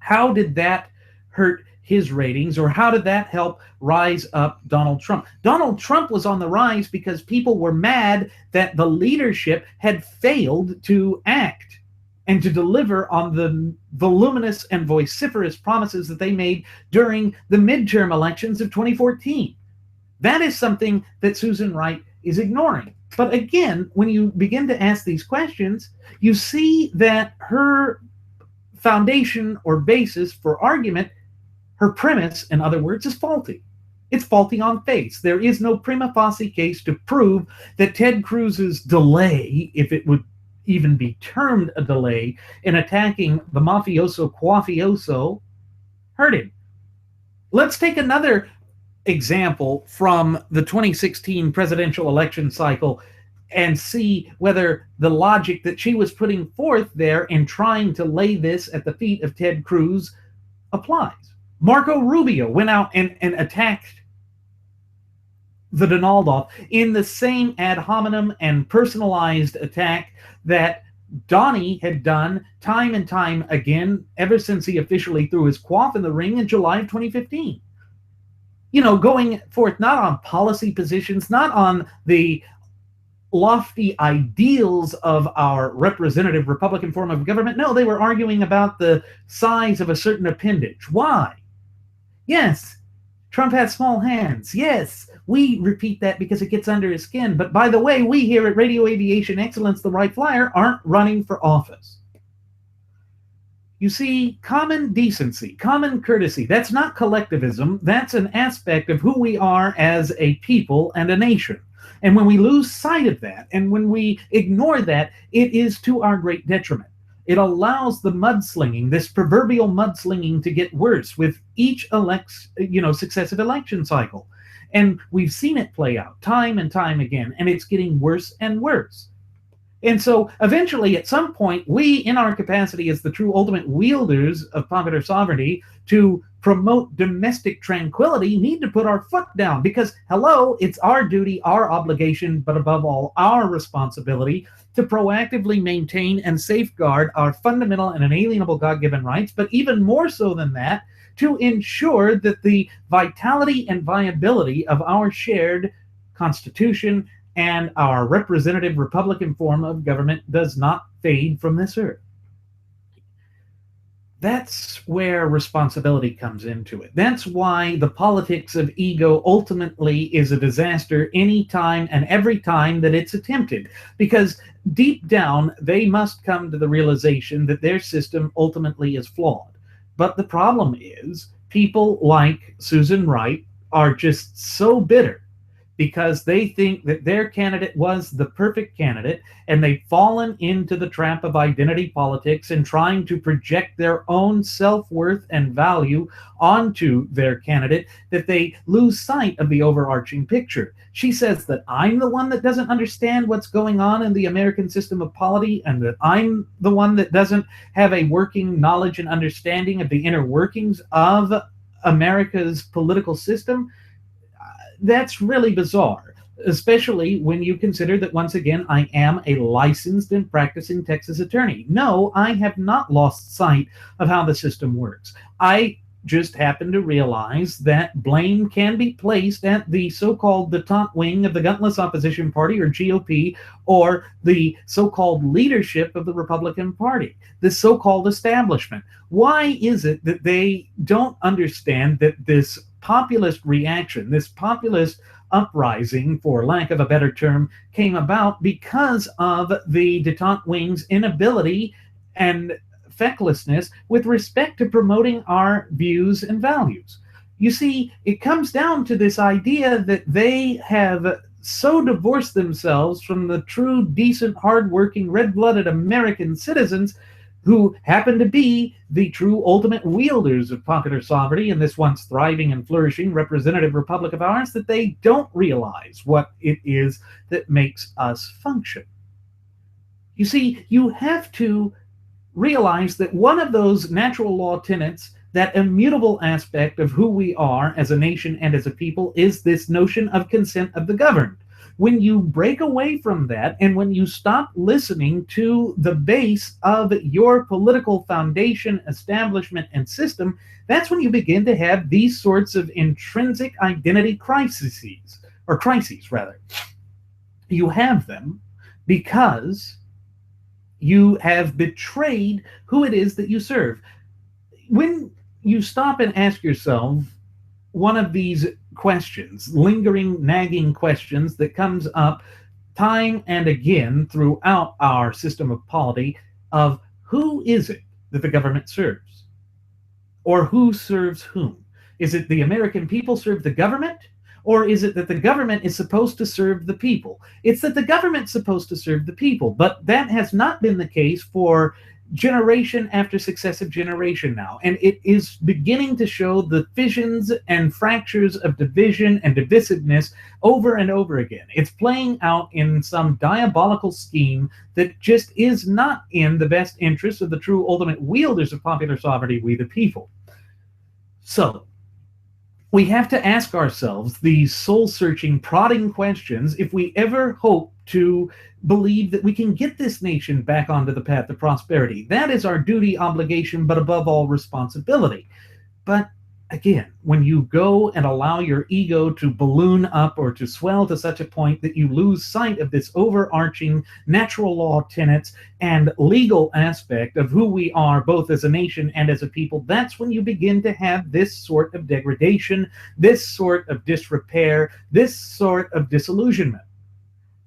How did that hurt his ratings, or how did that help rise up Donald Trump? Donald Trump was on the rise because people were mad that the leadership had failed to act and to deliver on the voluminous and vociferous promises that they made during the midterm elections of 2014. That is something that Susan Wright is ignoring. But again, when you begin to ask these questions, you see that her foundation or basis for argument, her premise, in other words, is faulty. It's faulty on face. There is no prima facie case to prove that Ted Cruz's delay, if it would even be termed a delay, in attacking the mafioso quafioso, hurt him. Let's take another example from the 2016 presidential election cycle and see whether the logic that she was putting forth there in trying to lay this at the feet of Ted Cruz applies. Marco Rubio went out and attacked the Donaldoff in the same ad hominem and personalized attack that Donnie had done time and time again ever since he officially threw his quaff in the ring in July of 2015. Going forth not on policy positions, not on the lofty ideals of our representative Republican form of government. No, they were arguing about the size of a certain appendage. Why? Yes, Trump has small hands. Yes, we repeat that because it gets under his skin. But by the way, we here at Radio Aviation Excellence, the Wright Flyer, aren't running for office. You see, common decency, common courtesy, that's not collectivism. That's an aspect of who we are as a people and a nation. And when we lose sight of that, and when we ignore that, it is to our great detriment. It allows the mudslinging, this proverbial mudslinging, to get worse with each successive election cycle. And we've seen it play out time and time again, and it's getting worse and worse. And so eventually, at some point, we, in our capacity as the true ultimate wielders of popular sovereignty to promote domestic tranquility, need to put our foot down because, hello, it's our duty, our obligation, but above all, our responsibility to proactively maintain and safeguard our fundamental and inalienable God-given rights, but even more so than that, to ensure that the vitality and viability of our shared Constitution and our representative Republican form of government does not fade from this earth. That's where responsibility comes into it. That's why the politics of ego ultimately is a disaster any time and every time that it's attempted. Because deep down, they must come to the realization that their system ultimately is flawed. But the problem is people like Susan Wright are just so bitter because they think that their candidate was the perfect candidate, and they've fallen into the trap of identity politics and trying to project their own self-worth and value onto their candidate, that they lose sight of the overarching picture. She says that I'm the one that doesn't understand what's going on in the American system of polity, and that I'm the one that doesn't have a working knowledge and understanding of the inner workings of America's political system. That's really bizarre, especially when you consider that, once again, I am a licensed and practicing Texas attorney. No, I have not lost sight of how the system works. I just happen to realize that blame can be placed at the so-called detente wing of the gutless opposition party, or GOP, or the so-called leadership of the Republican Party, the so-called establishment. Why is it that they don't understand that this populist reaction, this populist uprising, for lack of a better term, came about because of the detente wing's inability and fecklessness with respect to promoting our views and values? You see, it comes down to this idea that they have so divorced themselves from the true, decent, hardworking, red-blooded American citizens who happen to be the true ultimate wielders of popular sovereignty in this once thriving and flourishing representative republic of ours, that they don't realize what it is that makes us function. You see, you have to realize that one of those natural law tenets, that immutable aspect of who we are as a nation and as a people, is this notion of consent of the governed. When you break away from that, and when you stop listening to the base of your political foundation, establishment, and system, that's when you begin to have these sorts of intrinsic identity crises, or crises rather. You have them because you have betrayed who it is that you serve. When you stop and ask yourself one of these questions, lingering, nagging questions that comes up time and again throughout our system of polity, of who is it that the government serves? Or who serves whom? Is it the American people serve the government? Or is it that the government is supposed to serve the people? It's that the government's supposed to serve the people, but that has not been the case for generation after successive generation now. And it is beginning to show the fissions and fractures of division and divisiveness over and over again. It's playing out in some diabolical scheme that just is not in the best interest of the true ultimate wielders of popular sovereignty, we the people. So, we have to ask ourselves these soul-searching, prodding questions if we ever hope to believe that we can get this nation back onto the path of prosperity. That is our duty, obligation, but above all, responsibility. But again, when you go and allow your ego to balloon up or to swell to such a point that you lose sight of this overarching natural law tenets and legal aspect of who we are, both as a nation and as a people, that's when you begin to have this sort of degradation, this sort of disrepair, this sort of disillusionment.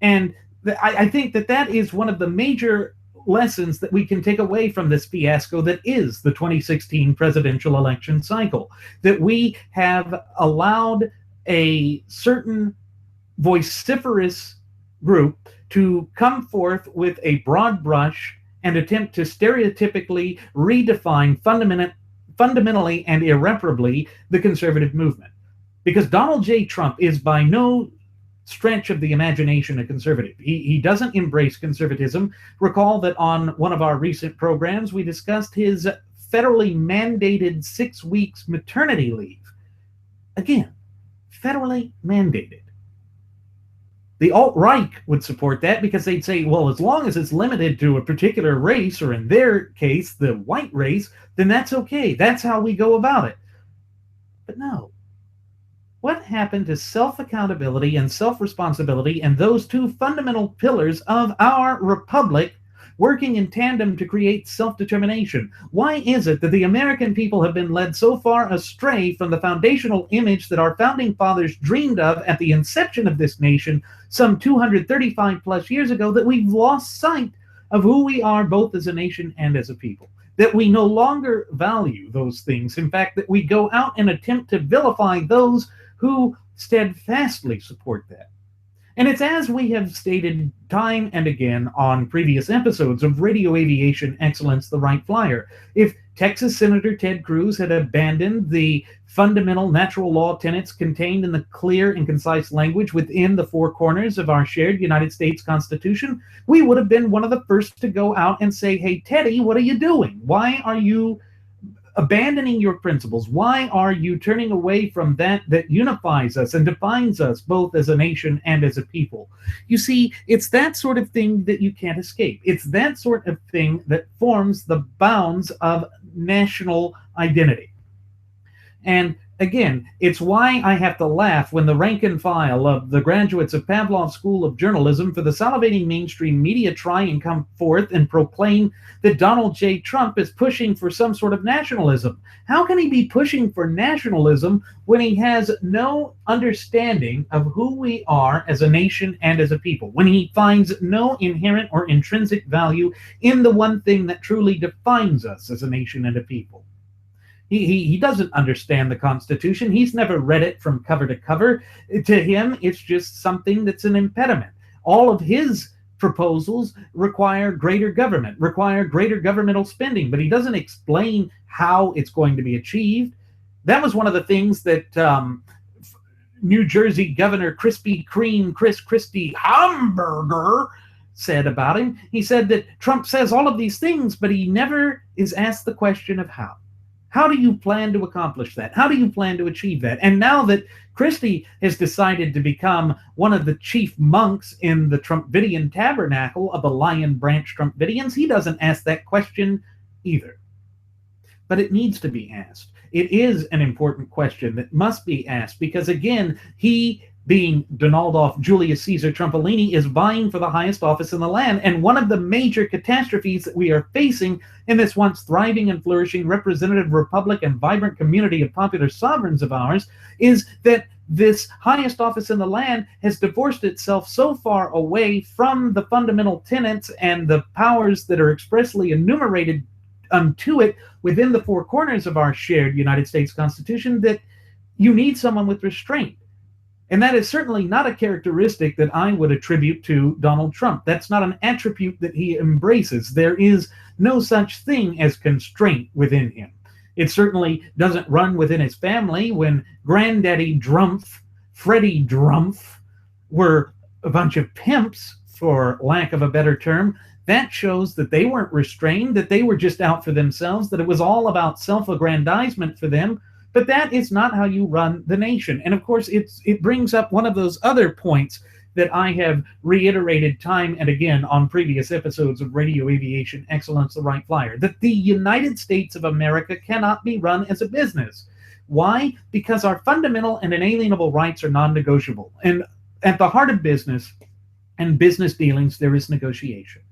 And I think that that is one of the major lessons that we can take away from this fiasco that is the 2016 presidential election cycle, that we have allowed a certain vociferous group to come forth with a broad brush and attempt to stereotypically redefine fundamentally and irreparably the conservative movement. Because Donald J. Trump is by no stretch of the imagination a conservative. He doesn't embrace conservatism. Recall that on one of our recent programs, we discussed his federally mandated 6 weeks maternity leave. Again, federally mandated. The alt-right would support that because they'd say, well, as long as it's limited to a particular race, or in their case, the white race, then that's okay. That's how we go about it. But no. What happened to self-accountability and self-responsibility and those two fundamental pillars of our republic working in tandem to create self-determination? Why is it that the American people have been led so far astray from the foundational image that our founding fathers dreamed of at the inception of this nation some 235 plus years ago, that we've lost sight of who we are both as a nation and as a people? that we no longer value those things. In fact, that we go out and attempt to vilify those who steadfastly support that. And it's as we have stated time and again on previous episodes of Radio Aviation Excellence, the Wright Flyer. If Texas Senator Ted Cruz had abandoned the fundamental natural law tenets contained in the clear and concise language within the four corners of our shared United States Constitution, we would have been one of the first to go out and say, hey, Teddy, what are you doing? Why are you abandoning your principles? Why are you turning away from that unifies us and defines us both as a nation and as a people? You see, it's that sort of thing that you can't escape. It's that sort of thing that forms the bounds of national identity. And again, it's why I have to laugh when the rank and file of the graduates of Pavlov School of Journalism for the salivating mainstream media try and come forth and proclaim that Donald J. Trump is pushing for some sort of nationalism. How can he be pushing for nationalism when he has no understanding of who we are as a nation and as a people, when he finds no inherent or intrinsic value in the one thing that truly defines us as a nation and a people? He doesn't understand the Constitution. He's never read it from cover to cover. To him, it's just something that's an impediment. All of his proposals require greater government, require greater governmental spending, but he doesn't explain how it's going to be achieved. That was one of the things that New Jersey Governor Krispy Kreme Chris Christie Hamburger said about him. He said that Trump says all of these things, but he never is asked the question of how. How do you plan to accomplish that? How do you plan to achieve that? And now that Christie has decided to become one of the chief monks in the Trumpidian tabernacle of the Lion Branch Trumpidians, he doesn't ask that question either. But it needs to be asked. It is an important question that must be asked because, again, he, being Donaldolph Julius Caesar Trumpolini, is vying for the highest office in the land. And one of the major catastrophes that we are facing in this once thriving and flourishing representative republic and vibrant community of popular sovereigns of ours is that this highest office in the land has divorced itself so far away from the fundamental tenets and the powers that are expressly enumerated unto it within the four corners of our shared United States Constitution that you need someone with restraint. And that is certainly not a characteristic that I would attribute to Donald Trump. That's not an attribute that he embraces. There is no such thing as constraint within him. It certainly doesn't run within his family. When Granddaddy Drumpf, Freddie Drumpf, were a bunch of pimps, for lack of a better term, that shows that they weren't restrained, that they were just out for themselves, that it was all about self-aggrandizement for them. But that is not how you run the nation. And of course, it brings up one of those other points that I have reiterated time and again on previous episodes of Radio Aviation Excellence, the Wright Flyer, that the United States of America cannot be run as a business. Why? Because our fundamental and inalienable rights are non-negotiable. And at the heart of business and business dealings, there is negotiation.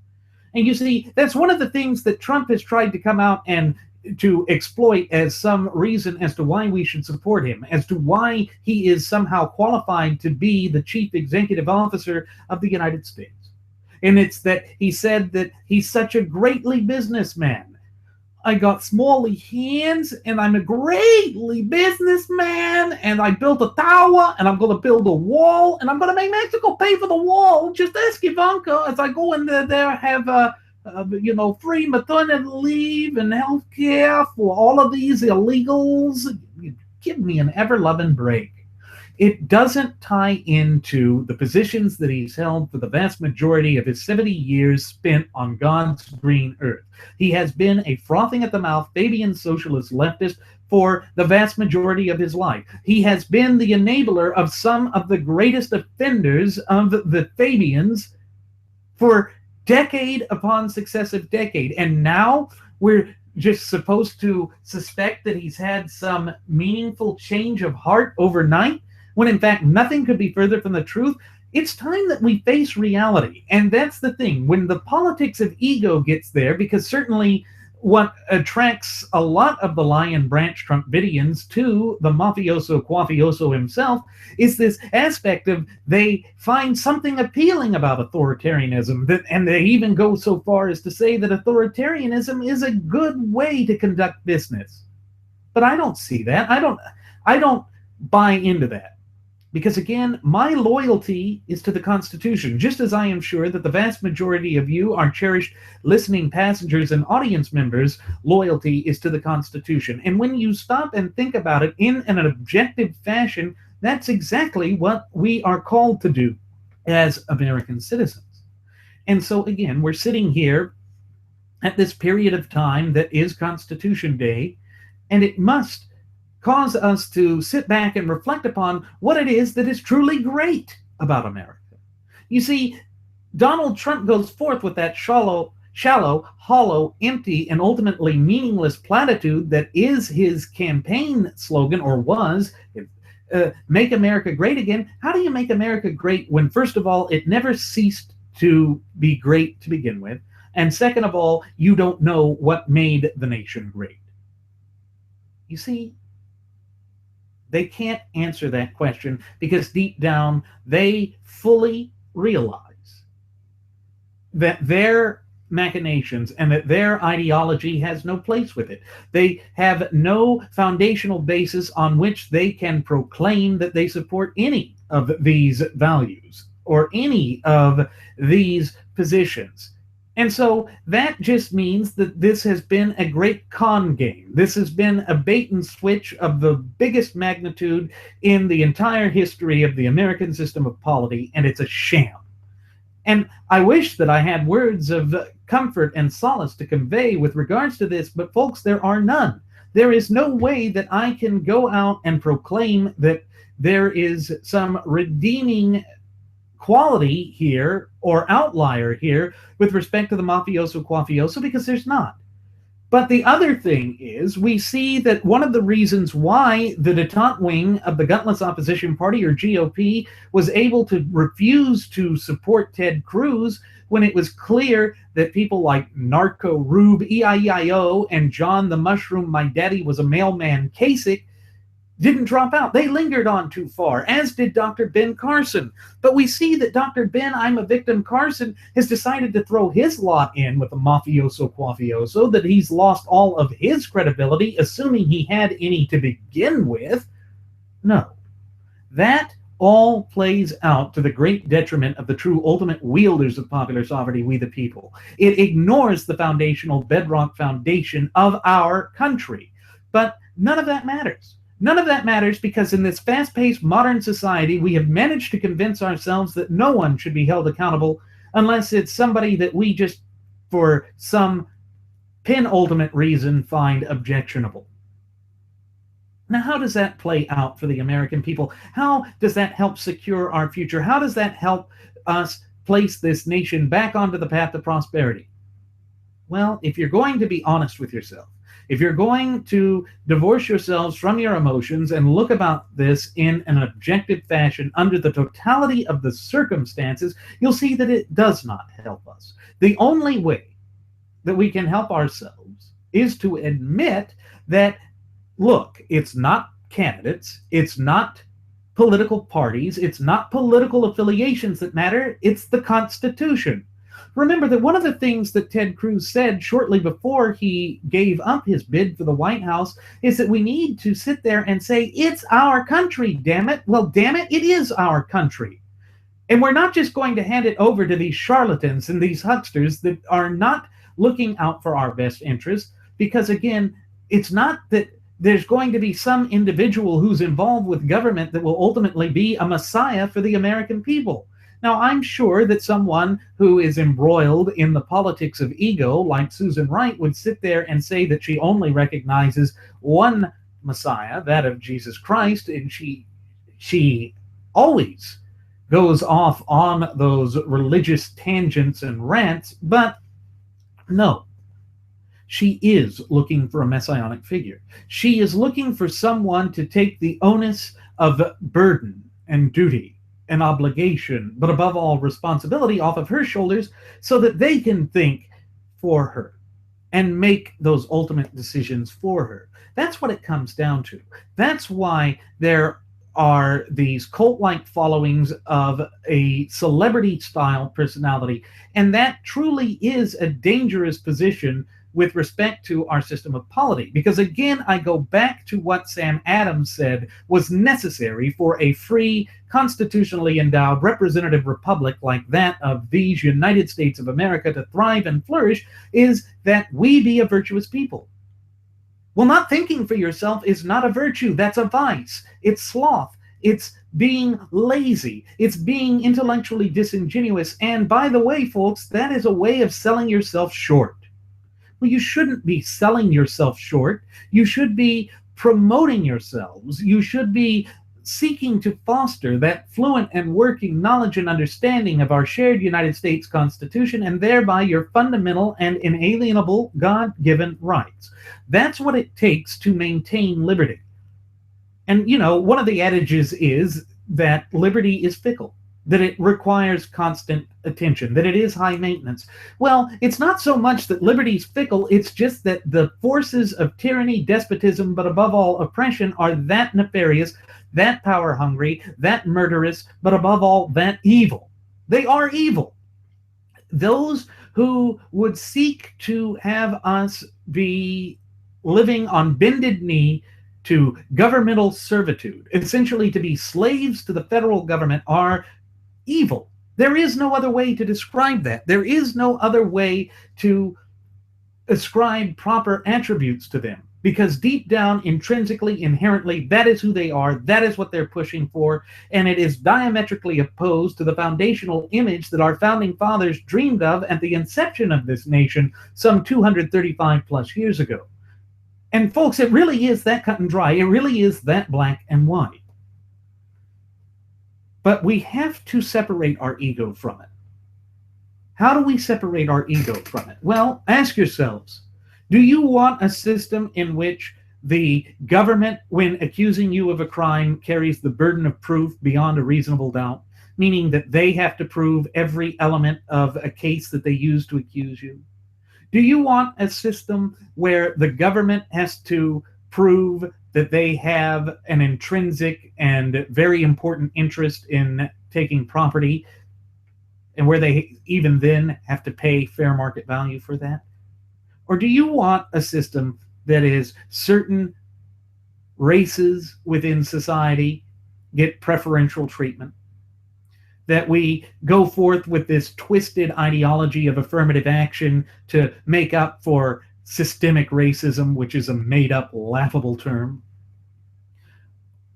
And you see, that's one of the things that Trump has tried to come out and to exploit as some reason as to why we should support him, as to why he is somehow qualified to be the chief executive officer of the United States. And it's that he said that he's such a greatly businessman. I got smally hands and I'm a greatly businessman and I built a tower and I'm going to build a wall and I'm going to make Mexico pay for the wall. Just ask Ivanka as I go in there have free maternity leave and health care for all of these illegals. Give me an ever-loving break. It doesn't tie into the positions that he's held for the vast majority of his 70 years spent on God's green earth. He has been a frothing-at-the-mouth Fabian socialist leftist for the vast majority of his life. He has been the enabler of some of the greatest offenders of the Fabians for decade upon successive decade. And now we're just supposed to suspect that he's had some meaningful change of heart overnight, when in fact nothing could be further from the truth. It's time that we face reality. And that's the thing. When the politics of ego gets there, because certainly what attracts a lot of the Lion Branch Trumpidians to the mafioso quafioso himself is this aspect of they find something appealing about authoritarianism, and they even go so far as to say that authoritarianism is a good way to conduct business. But I don't see that. I don't buy into that. Because again, my loyalty is to the Constitution, just as I am sure that the vast majority of you, our cherished listening passengers and audience members, loyalty is to the Constitution. And when you stop and think about it in an objective fashion, that's exactly what we are called to do as American citizens. And so again, we're sitting here at this period of time that is Constitution Day, and it must cause us to sit back and reflect upon what it is that is truly great about America. You see, Donald Trump goes forth with that shallow, hollow, empty, and ultimately meaningless platitude that is his campaign slogan, or was, make America great again. How do you make America great when, first of all, it never ceased to be great to begin with, and second of all, you don't know what made the nation great? You see, they can't answer that question because deep down they fully realize that their machinations and that their ideology has no place with it. They have no foundational basis on which they can proclaim that they support any of these values or any of these positions. And so that just means that this has been a great con game. This has been a bait and switch of the biggest magnitude in the entire history of the American system of polity, and it's a sham. And I wish that I had words of comfort and solace to convey with regards to this, but folks, there are none. There is no way that I can go out and proclaim that there is some redeeming quality here or outlier here with respect to the mafioso quafioso, because there's not. But the other thing is, we see that one of the reasons why the detente wing of the gutless opposition party, or GOP, was able to refuse to support Ted Cruz when it was clear that people like Narco Rube EIEIO and John the Mushroom My Daddy Was a Mailman Kasich didn't drop out. They lingered on too far, as did Dr. Ben Carson. But we see that Dr. Ben I'm a Victim Carson has decided to throw his lot in with the mafioso quafioso, that he's lost all of his credibility, assuming he had any to begin with. No. That all plays out to the great detriment of the true ultimate wielders of popular sovereignty, we the people. It ignores the foundational bedrock foundation of our country. But none of that matters. None of that matters because in this fast-paced modern society, we have managed to convince ourselves that no one should be held accountable unless it's somebody that we just, for some penultimate reason, find objectionable. Now, how does that play out for the American people? How does that help secure our future? How does that help us place this nation back onto the path of prosperity? Well, if you're going to be honest with yourself, if you're going to divorce yourselves from your emotions and look about this in an objective fashion under the totality of the circumstances, you'll see that it does not help us. The only way that we can help ourselves is to admit that, look, it's not candidates, it's not political parties, it's not political affiliations that matter, it's the Constitution. Remember that one of the things that Ted Cruz said shortly before he gave up his bid for the White House is that we need to sit there and say, it's our country, damn it. Well, damn it, it is our country. And we're not just going to hand it over to these charlatans and these hucksters that are not looking out for our best interests, because, again, it's not that there's going to be some individual who's involved with government that will ultimately be a messiah for the American people. Now, I'm sure that someone who is embroiled in the politics of ego, like Susan Wright, would sit there and say that she only recognizes one Messiah, that of Jesus Christ, and she always goes off on those religious tangents and rants, but no. She is looking for a messianic figure. She is looking for someone to take the onus of burden and duty and obligation, but above all responsibility, off of her shoulders so that they can think for her and make those ultimate decisions for her. That's what it comes down to. That's why there are these cult-like followings of a celebrity-style personality, and that truly is a dangerous position with respect to our system of polity. Because again, I go back to what Sam Adams said was necessary for a free, constitutionally endowed representative republic like that of these United States of America to thrive and flourish, is that we be a virtuous people. Well, not thinking for yourself is not a virtue. That's a vice. It's sloth. It's being lazy. It's being intellectually disingenuous. And by the way, folks, that is a way of selling yourself short. Well, you shouldn't be selling yourself short. You should be promoting yourselves. You should be seeking to foster that fluent and working knowledge and understanding of our shared United States Constitution, and thereby your fundamental and inalienable God-given rights. That's what it takes to maintain liberty. And, you know, one of the adages is that liberty is fickle, that it requires constant attention, that it is high maintenance. Well, it's not so much that liberty's fickle, it's just that the forces of tyranny, despotism, but above all oppression are that nefarious, that power-hungry, that murderous, but above all, that evil. They are evil. Those who would seek to have us be living on bended knee to governmental servitude, essentially to be slaves to the federal government, are evil. There is no other way to describe that. There is no other way to ascribe proper attributes to them, because deep down, intrinsically, inherently, that is who they are, that is what they're pushing for, and it is diametrically opposed to the foundational image that our founding fathers dreamed of at the inception of this nation some 235 plus years ago. And folks, it really is that cut and dry. It really is that black and white. But we have to separate our ego from it. How do we separate our ego from it? Well, ask yourselves, do you want a system in which the government, when accusing you of a crime, carries the burden of proof beyond a reasonable doubt, meaning that they have to prove every element of a case that they use to accuse you? Do you want a system where the government has to prove that they have an intrinsic and very important interest in taking property, and where they even then have to pay fair market value for that? Or do you want a system that is certain races within society get preferential treatment? That we go forth with this twisted ideology of affirmative action to make up for systemic racism, which is a made-up, laughable term?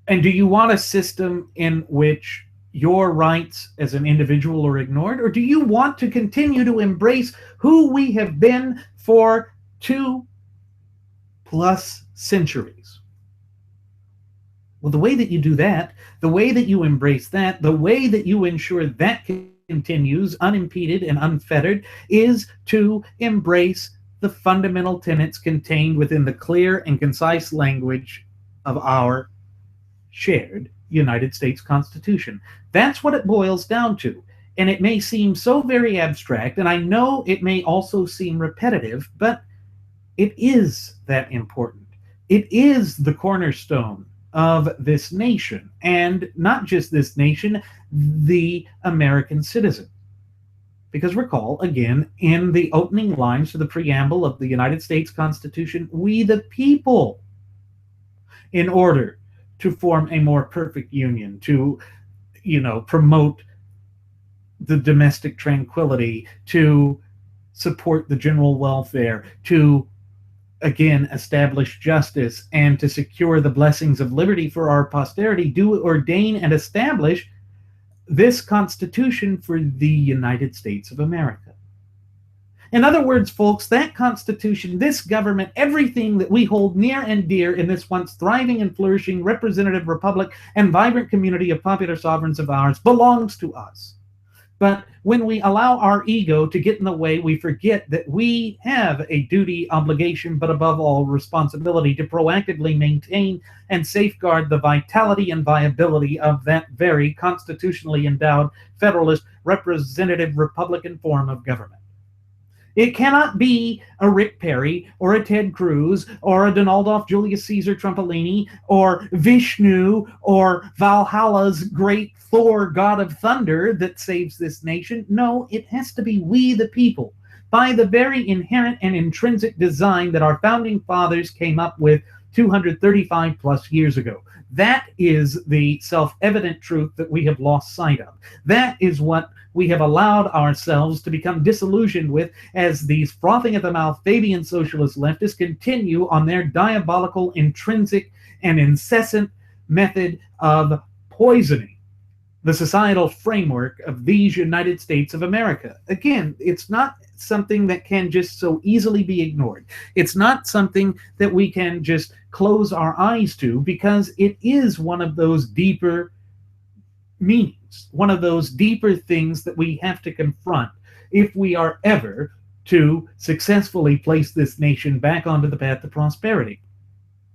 And do you want a system in which your rights as an individual are ignored? Or do you want to continue to embrace who we have been for 2+ centuries? Well, the way that you do that, the way that you embrace that, the way that you ensure that continues unimpeded and unfettered, is to embrace the fundamental tenets contained within the clear and concise language of our shared United States Constitution. That's what it boils down to. And it may seem so very abstract, and I know it may also seem repetitive, but it is that important. It is the cornerstone of this nation, and not just this nation, the American citizen. Because recall, again, in the opening lines to the preamble of the United States Constitution, we the people, in order to form a more perfect union, to, promote the domestic tranquility, to support the general welfare, to again establish justice, and to secure the blessings of liberty for our posterity, do ordain and establish this Constitution for the United States of America. In other words, folks, that Constitution, this government, everything that we hold near and dear in this once thriving and flourishing representative republic and vibrant community of popular sovereigns of ours belongs to us. But when we allow our ego to get in the way, we forget that we have a duty, obligation, but above all, responsibility to proactively maintain and safeguard the vitality and viability of that very constitutionally endowed, federalist, representative, Republican form of government. It cannot be a Rick Perry or a Ted Cruz or a Donaldov Julius Caesar Trumpolini or Vishnu or Valhalla's great Thor, god of thunder, that saves this nation. No, it has to be we the people, by the very inherent and intrinsic design that our founding fathers came up with 235 plus years ago. That is the self-evident truth that we have lost sight of. That is what we have allowed ourselves to become disillusioned with as these frothing at the mouth Fabian socialist leftists continue on their diabolical, intrinsic, and incessant method of poisoning the societal framework of these United States of America. Again, it's not something that can just so easily be ignored. It's not something that we can just close our eyes to, because it is one of those deeper meanings, one of those deeper things that we have to confront if we are ever to successfully place this nation back onto the path to prosperity.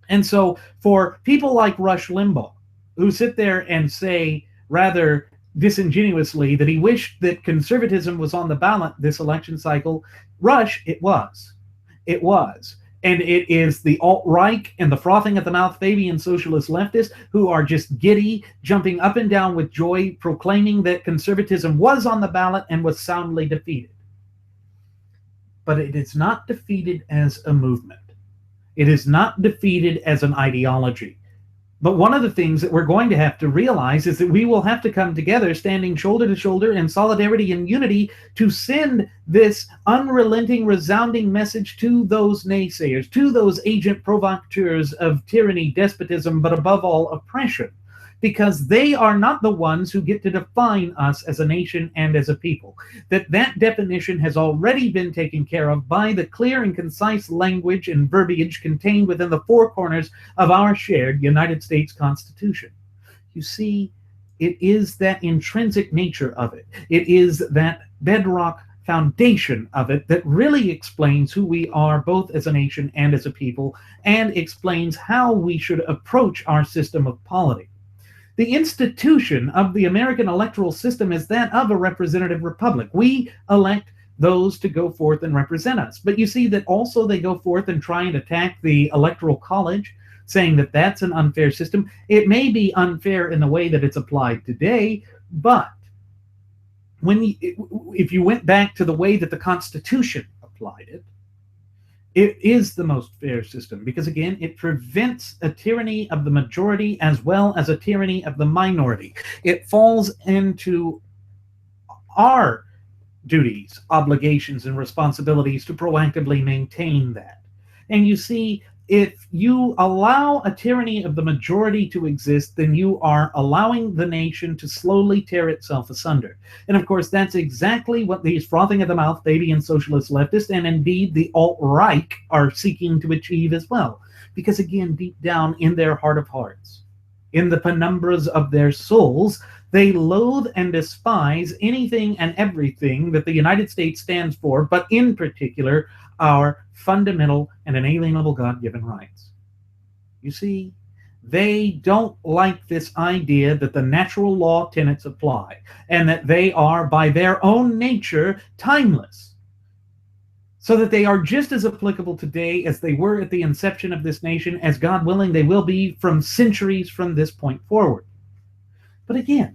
And so for people like Rush Limbaugh, who sit there and say rather disingenuously that he wished that conservatism was on the ballot this election cycle, Rush, it was. It was. And it is the alt-right and the frothing at the mouth Fabian socialist leftists who are just giddy, jumping up and down with joy, proclaiming that conservatism was on the ballot and was soundly defeated. But it is not defeated as a movement. It is not defeated as an ideology. But one of the things that we're going to have to realize is that we will have to come together, standing shoulder to shoulder in solidarity and unity, to send this unrelenting, resounding message to those naysayers, to those agent provocateurs of tyranny, despotism, but above all, oppression. Because they are not the ones who get to define us as a nation and as a people. That definition has already been taken care of by the clear and concise language and verbiage contained within the four corners of our shared United States Constitution. You see, it is that intrinsic nature of it. It is that bedrock foundation of it that really explains who we are both as a nation and as a people, and explains how we should approach our system of polity. The institution of the American electoral system is that of a representative republic. We elect those to go forth and represent us. But you see that also they go forth and try and attack the Electoral College, saying that that's an unfair system. It may be unfair in the way that it's applied today, but if you went back to the way that the Constitution applied it, it is the most fair system, because again, it prevents a tyranny of the majority as well as a tyranny of the minority. It falls into our duties, obligations, and responsibilities to proactively maintain that. And you see, if you allow a tyranny of the majority to exist, then you are allowing the nation to slowly tear itself asunder. And of course, that's exactly what these frothing at the mouth Fabian socialist leftists, and indeed the alt-right, are seeking to achieve as well. Because again, deep down in their heart of hearts, in the penumbras of their souls, they loathe and despise anything and everything that the United States stands for, but in particular, our fundamental and inalienable God-given rights. You see, they don't like this idea that the natural law tenets apply, and that they are, by their own nature, timeless, so that they are just as applicable today as they were at the inception of this nation, as God willing they will be from centuries from this point forward. But again,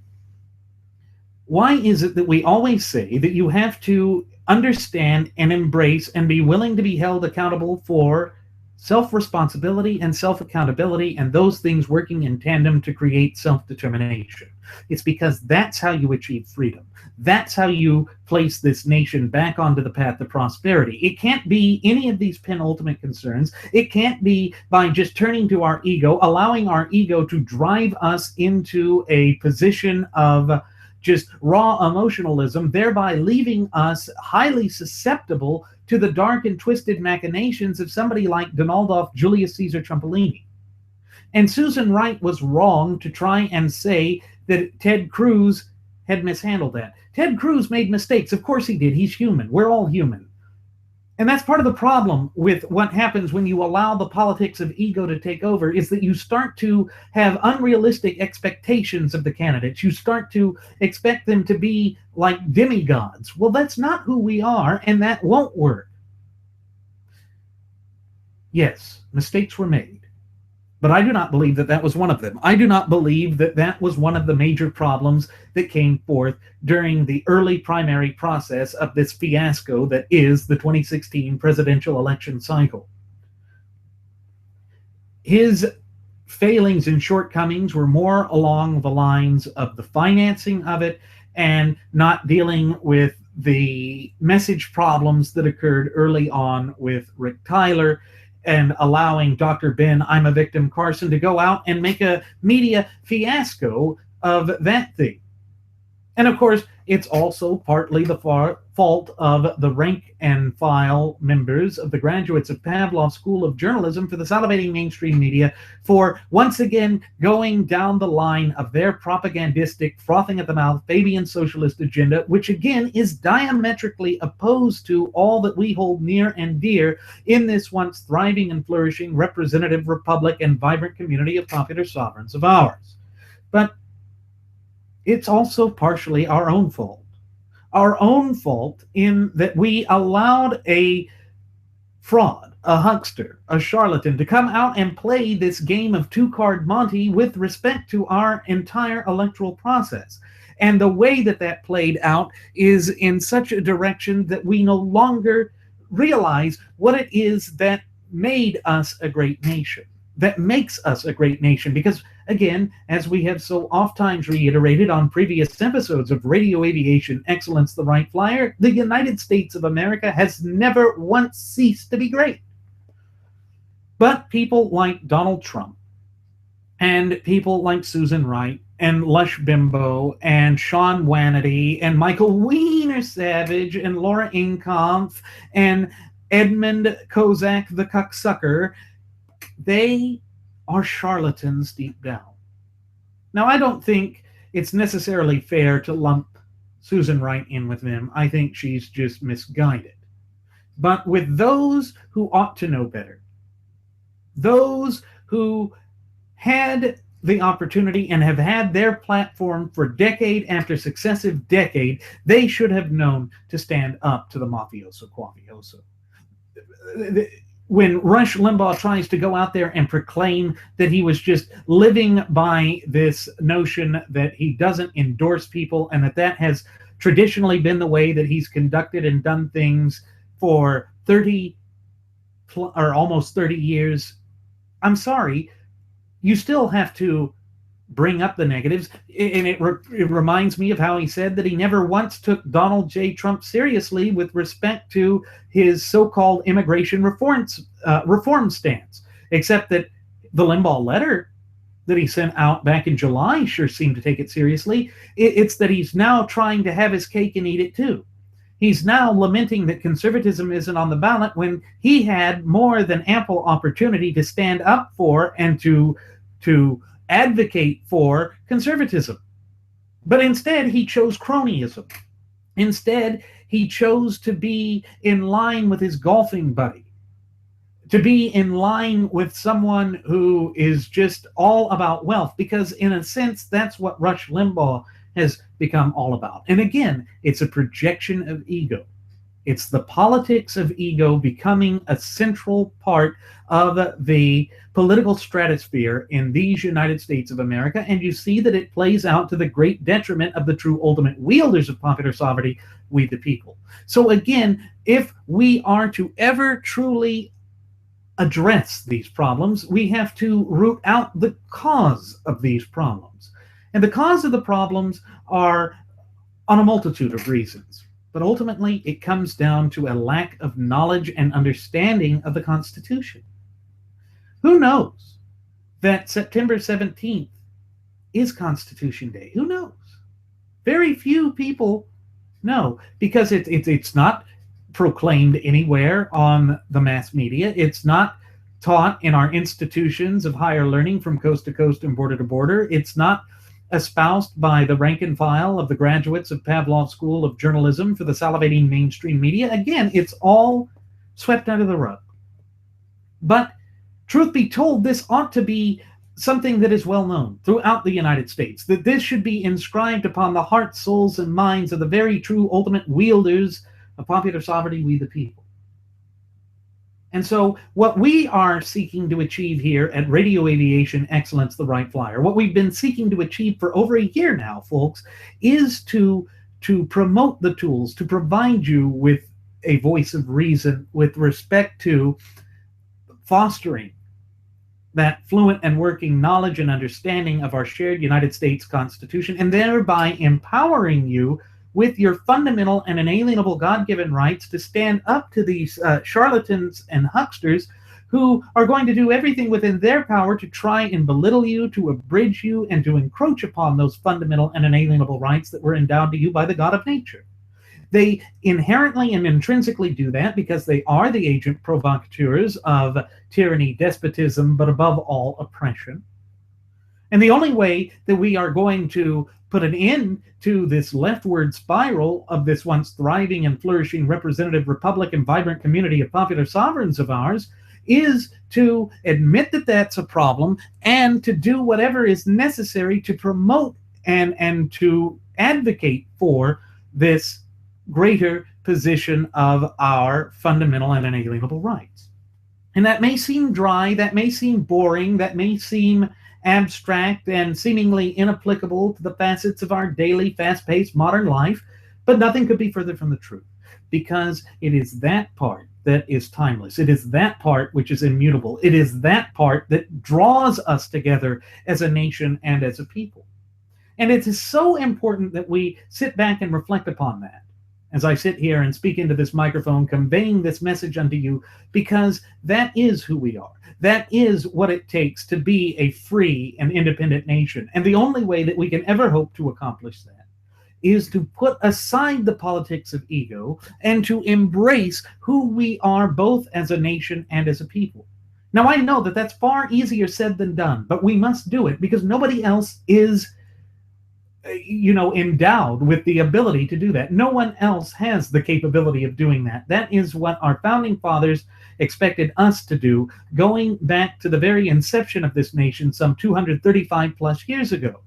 why is it that we always say that you have to understand and embrace and be willing to be held accountable for self-responsibility and self-accountability, and those things working in tandem to create self-determination? It's because that's how you achieve freedom. That's how you place this nation back onto the path to prosperity. It can't be any of these penultimate concerns. It can't be by just turning to our ego, allowing our ego to drive us into a position of just raw emotionalism, thereby leaving us highly susceptible to the dark and twisted machinations of somebody like Donaldov Julius Caesar Trumpolini. And Susan Wright was wrong to try and say that Ted Cruz had mishandled that. Ted Cruz made mistakes. Of course he did. He's human. We're all human. And that's part of the problem with what happens when you allow the politics of ego to take over, is that you start to have unrealistic expectations of the candidates. You start to expect them to be like demigods. Well, that's not who we are, and that won't work. Yes, mistakes were made. But I do not believe that that was one of them. I do not believe that that was one of the major problems that came forth during the early primary process of this fiasco that is the 2016 presidential election cycle. His failings and shortcomings were more along the lines of the financing of it and not dealing with the message problems that occurred early on with Rick Tyler, and allowing Dr. Ben, I'm a Victim Carson to go out and make a media fiasco of that thing. And of course, it's also partly the fault of the rank and file members of the graduates of Pavlov School of Journalism for the salivating mainstream media for once again going down the line of their propagandistic, frothing at the mouth, Fabian socialist agenda, which again is diametrically opposed to all that we hold near and dear in this once thriving and flourishing representative republic and vibrant community of popular sovereigns of ours. But it's also partially our own fault. Our own fault in that we allowed a fraud, a huckster, a charlatan to come out and play this game of two-card Monte with respect to our entire electoral process. And the way that that played out is in such a direction that we no longer realize what it is that made us a great nation, that makes us a great nation. Because again, as we have so oft times reiterated on previous episodes of Radio Aviation Excellence, the Wright Flyer, the United States of America has never once ceased to be great. But people like Donald Trump and people like Susan Wright and Lush Bimbo and Sean Wannity and Michael Wiener Savage and Laura Inkampf and Edmund Kozak the Cucksucker, they are charlatans deep down. Now, I don't think it's necessarily fair to lump Susan Wright in with them. I think she's just misguided. But with those who ought to know better, those who had the opportunity and have had their platform for decade after successive decade, they should have known to stand up to the mafioso quafioso. When Rush Limbaugh tries to go out there and proclaim that he was just living by this notion that he doesn't endorse people and that has traditionally been the way that he's conducted and done things for 30 or almost 30 years, I'm sorry, you still have to bring up the negatives. And it reminds me of how he said that he never once took Donald J. Trump seriously with respect to his so-called immigration reform stance, except that the Limbaugh letter that he sent out back in July sure seemed to take it seriously. It's that he's now trying to have his cake and eat it too. He's now lamenting that conservatism isn't on the ballot when he had more than ample opportunity to stand up for and to advocate for conservatism. But instead, he chose cronyism. Instead, he chose to be in line with his golfing buddy, to be in line with someone who is just all about wealth, because in a sense, that's what Rush Limbaugh has become all about. And again, it's a projection of ego. It's the politics of ego becoming a central part of the political stratosphere in these United States of America. And you see that it plays out to the great detriment of the true ultimate wielders of popular sovereignty, we the people. So again, if we are to ever truly address these problems, we have to root out the cause of these problems. And the cause of the problems are on a multitude of reasons. But ultimately, it comes down to a lack of knowledge and understanding of the Constitution. Who knows that September 17th is Constitution Day? Who knows? Very few people know, because it's not proclaimed anywhere on the mass media. It's not taught in our institutions of higher learning from coast to coast and border to border. It's not espoused by the rank and file of the graduates of Pavlov School of Journalism for the salivating mainstream media. Again, it's all swept under the rug. But truth be told, this ought to be something that is well known throughout the United States, that this should be inscribed upon the hearts, souls, and minds of the very true ultimate wielders of popular sovereignty, we the people. And so what we are seeking to achieve here at Radio Aviation Excellence, the Wright Flyer, what we've been seeking to achieve for over a year now, folks, is to promote the tools, to provide you with a voice of reason with respect to fostering that fluent and working knowledge and understanding of our shared United States Constitution, and thereby empowering you with your fundamental and inalienable God-given rights to stand up to these charlatans and hucksters who are going to do everything within their power to try and belittle you, to abridge you, and to encroach upon those fundamental and inalienable rights that were endowed to you by the God of nature. They inherently and intrinsically do that because they are the agent provocateurs of tyranny, despotism, but above all, oppression. And the only way that we are going to put an end to this leftward spiral of this once thriving and flourishing representative republic and vibrant community of popular sovereigns of ours is to admit that that's a problem and to do whatever is necessary to promote and to advocate for this greater position of our fundamental and inalienable rights. And that may seem dry, that may seem boring, that may seem abstract and seemingly inapplicable to the facets of our daily, fast-paced modern life, but nothing could be further from the truth, because it is that part that is timeless. It is that part which is immutable. It is that part that draws us together as a nation and as a people. And it is so important that we sit back and reflect upon that as I sit here and speak into this microphone, conveying this message unto you, because that is who we are. That is what it takes to be a free and independent nation. And the only way that we can ever hope to accomplish that is to put aside the politics of ego and to embrace who we are both as a nation and as a people. Now, I know that that's far easier said than done, but we must do it because nobody else is endowed with the ability to do that. No one else has the capability of doing that. That is what our founding fathers expected us to do, going back to the very inception of this nation some 235 plus years ago.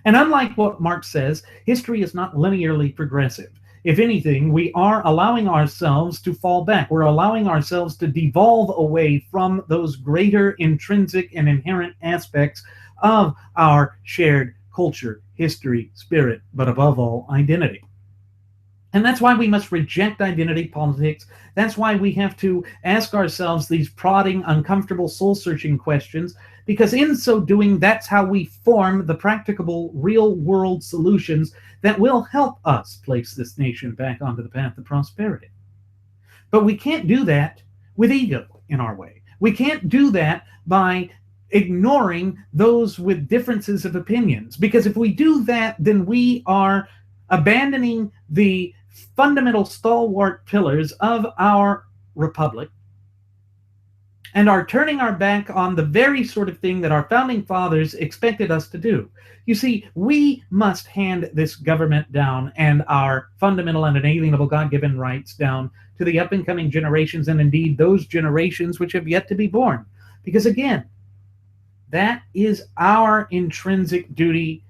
And unlike what Marx says, history is not linearly progressive. If anything, we are allowing ourselves to fall back. We're allowing ourselves to devolve away from those greater intrinsic and inherent aspects of our shared culture, history, spirit, but above all, identity. And that's why we must reject identity politics. That's why we have to ask ourselves these prodding, uncomfortable, soul-searching questions, because in so doing, that's how we form the practicable, real-world solutions that will help us place this nation back onto the path of prosperity. But we can't do that with ego in our way. We can't do that by ignoring those with differences of opinions, because if we do that, then we are abandoning the fundamental stalwart pillars of our republic and are turning our back on the very sort of thing that our founding fathers expected us to do. You see, we must hand this government down and our fundamental and inalienable God-given rights down to the up-and-coming generations, and indeed those generations which have yet to be born. Because again, that is our intrinsic duty,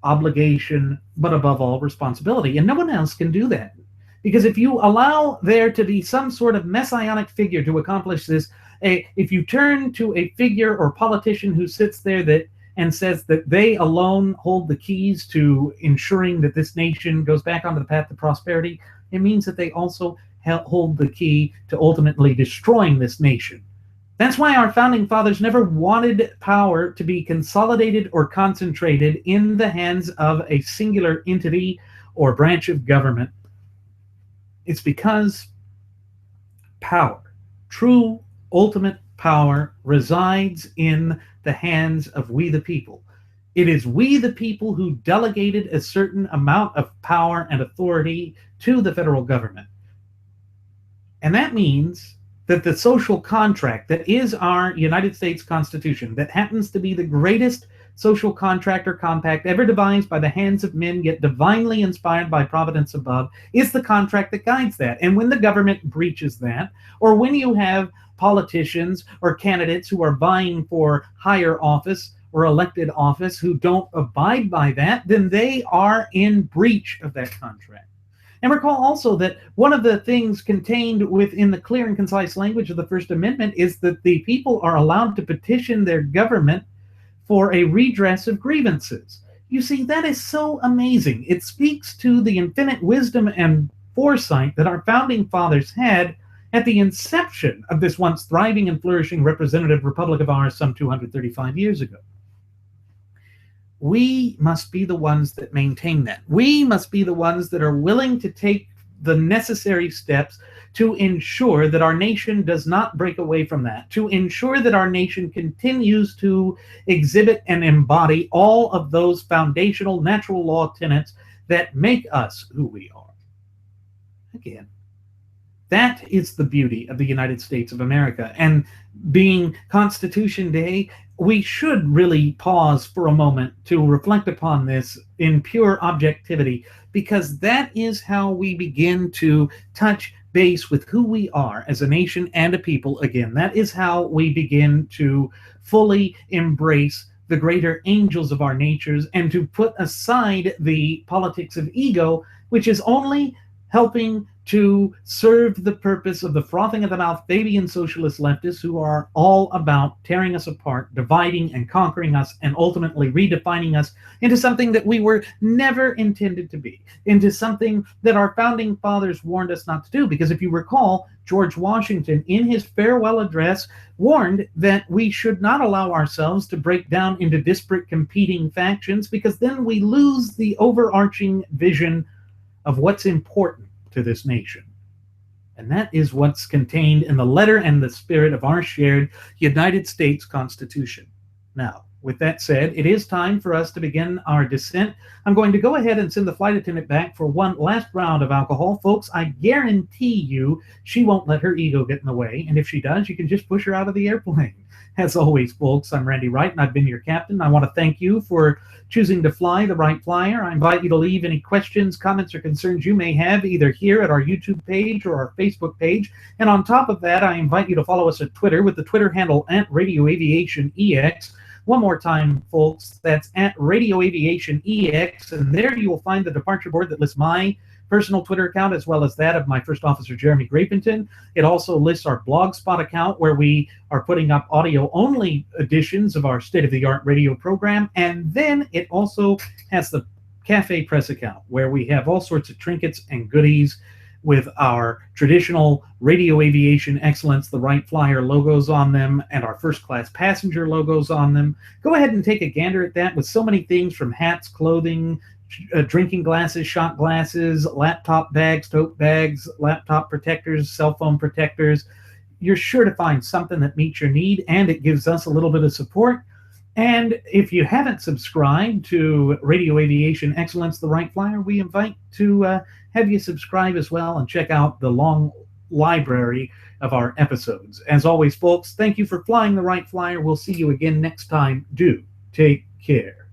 obligation, but above all, responsibility. And no one else can do that. Because if you allow there to be some sort of messianic figure to accomplish this, if you turn to a figure or politician who sits there and says that they alone hold the keys to ensuring that this nation goes back onto the path of prosperity, it means that they also hold the key to ultimately destroying this nation. That's why our founding fathers never wanted power to be consolidated or concentrated in the hands of a singular entity or branch of government. It's because power, true ultimate power, resides in the hands of we the people. It is we the people who delegated a certain amount of power and authority to the federal government. And that means that the social contract that is our United States Constitution, that happens to be the greatest social contract or compact ever devised by the hands of men, yet divinely inspired by providence above, is the contract that guides that. And when the government breaches that, or when you have politicians or candidates who are vying for higher office or elected office who don't abide by that, then they are in breach of that contract. And recall also that one of the things contained within the clear and concise language of the First Amendment is that the people are allowed to petition their government for a redress of grievances. You see, that is so amazing. It speaks to the infinite wisdom and foresight that our founding fathers had at the inception of this once thriving and flourishing representative republic of ours some 235 years ago. We must be the ones that maintain that. We must be the ones that are willing to take the necessary steps to ensure that our nation does not break away from that, to ensure that our nation continues to exhibit and embody all of those foundational natural law tenets that make us who we are. Again, that is the beauty of the United States of America. And being Constitution Day, we should really pause for a moment to reflect upon this in pure objectivity, because that is how we begin to touch base with who we are as a nation and a people again. That is how we begin to fully embrace the greater angels of our natures and to put aside the politics of ego, which is only helping to serve the purpose of the frothing at the mouth Fabian socialist leftists who are all about tearing us apart, dividing and conquering us, and ultimately redefining us into something that we were never intended to be, into something that our founding fathers warned us not to do. Because if you recall, George Washington, in his farewell address, warned that we should not allow ourselves to break down into disparate competing factions, because then we lose the overarching vision of what's important to this nation. And that is what's contained in the letter and the spirit of our shared United States Constitution. Now, with that said, it is time for us to begin our descent. I'm going to go ahead and send the flight attendant back for one last round of alcohol. Folks, I guarantee you she won't let her ego get in the way. And if she does, you can just push her out of the airplane. As always, folks, I'm Randy Wright, and I've been your captain. I want to thank you for choosing to fly the Wright Flyer. I invite you to leave any questions, comments, or concerns you may have either here at our YouTube page or our Facebook page. And on top of that, I invite you to follow us at Twitter with the Twitter handle @RadioAviationEX. One more time, folks, that's @RadioAviationEX, and there you will find the departure board that lists my personal Twitter account as well as that of my first officer, Jeremy Grapington. It also lists our Blogspot account where we are putting up audio-only editions of our state-of-the-art radio program, and then it also has the Cafe Press account where we have all sorts of trinkets and goodies with our traditional radio aviation excellence, the Wright Flyer logos on them, and our first-class passenger logos on them. Go ahead and take a gander at that with so many things from hats, clothing, drinking glasses, shot glasses, laptop bags, tote bags, laptop protectors, cell phone protectors. You're sure to find something that meets your need, and it gives us a little bit of support. And if you haven't subscribed to Radio Aviation Excellence, the Wright Flyer, we invite to have you subscribe as well and check out the long library of our episodes. As always, folks, thank you for flying the Wright Flyer. We'll see you again next time. Do take care.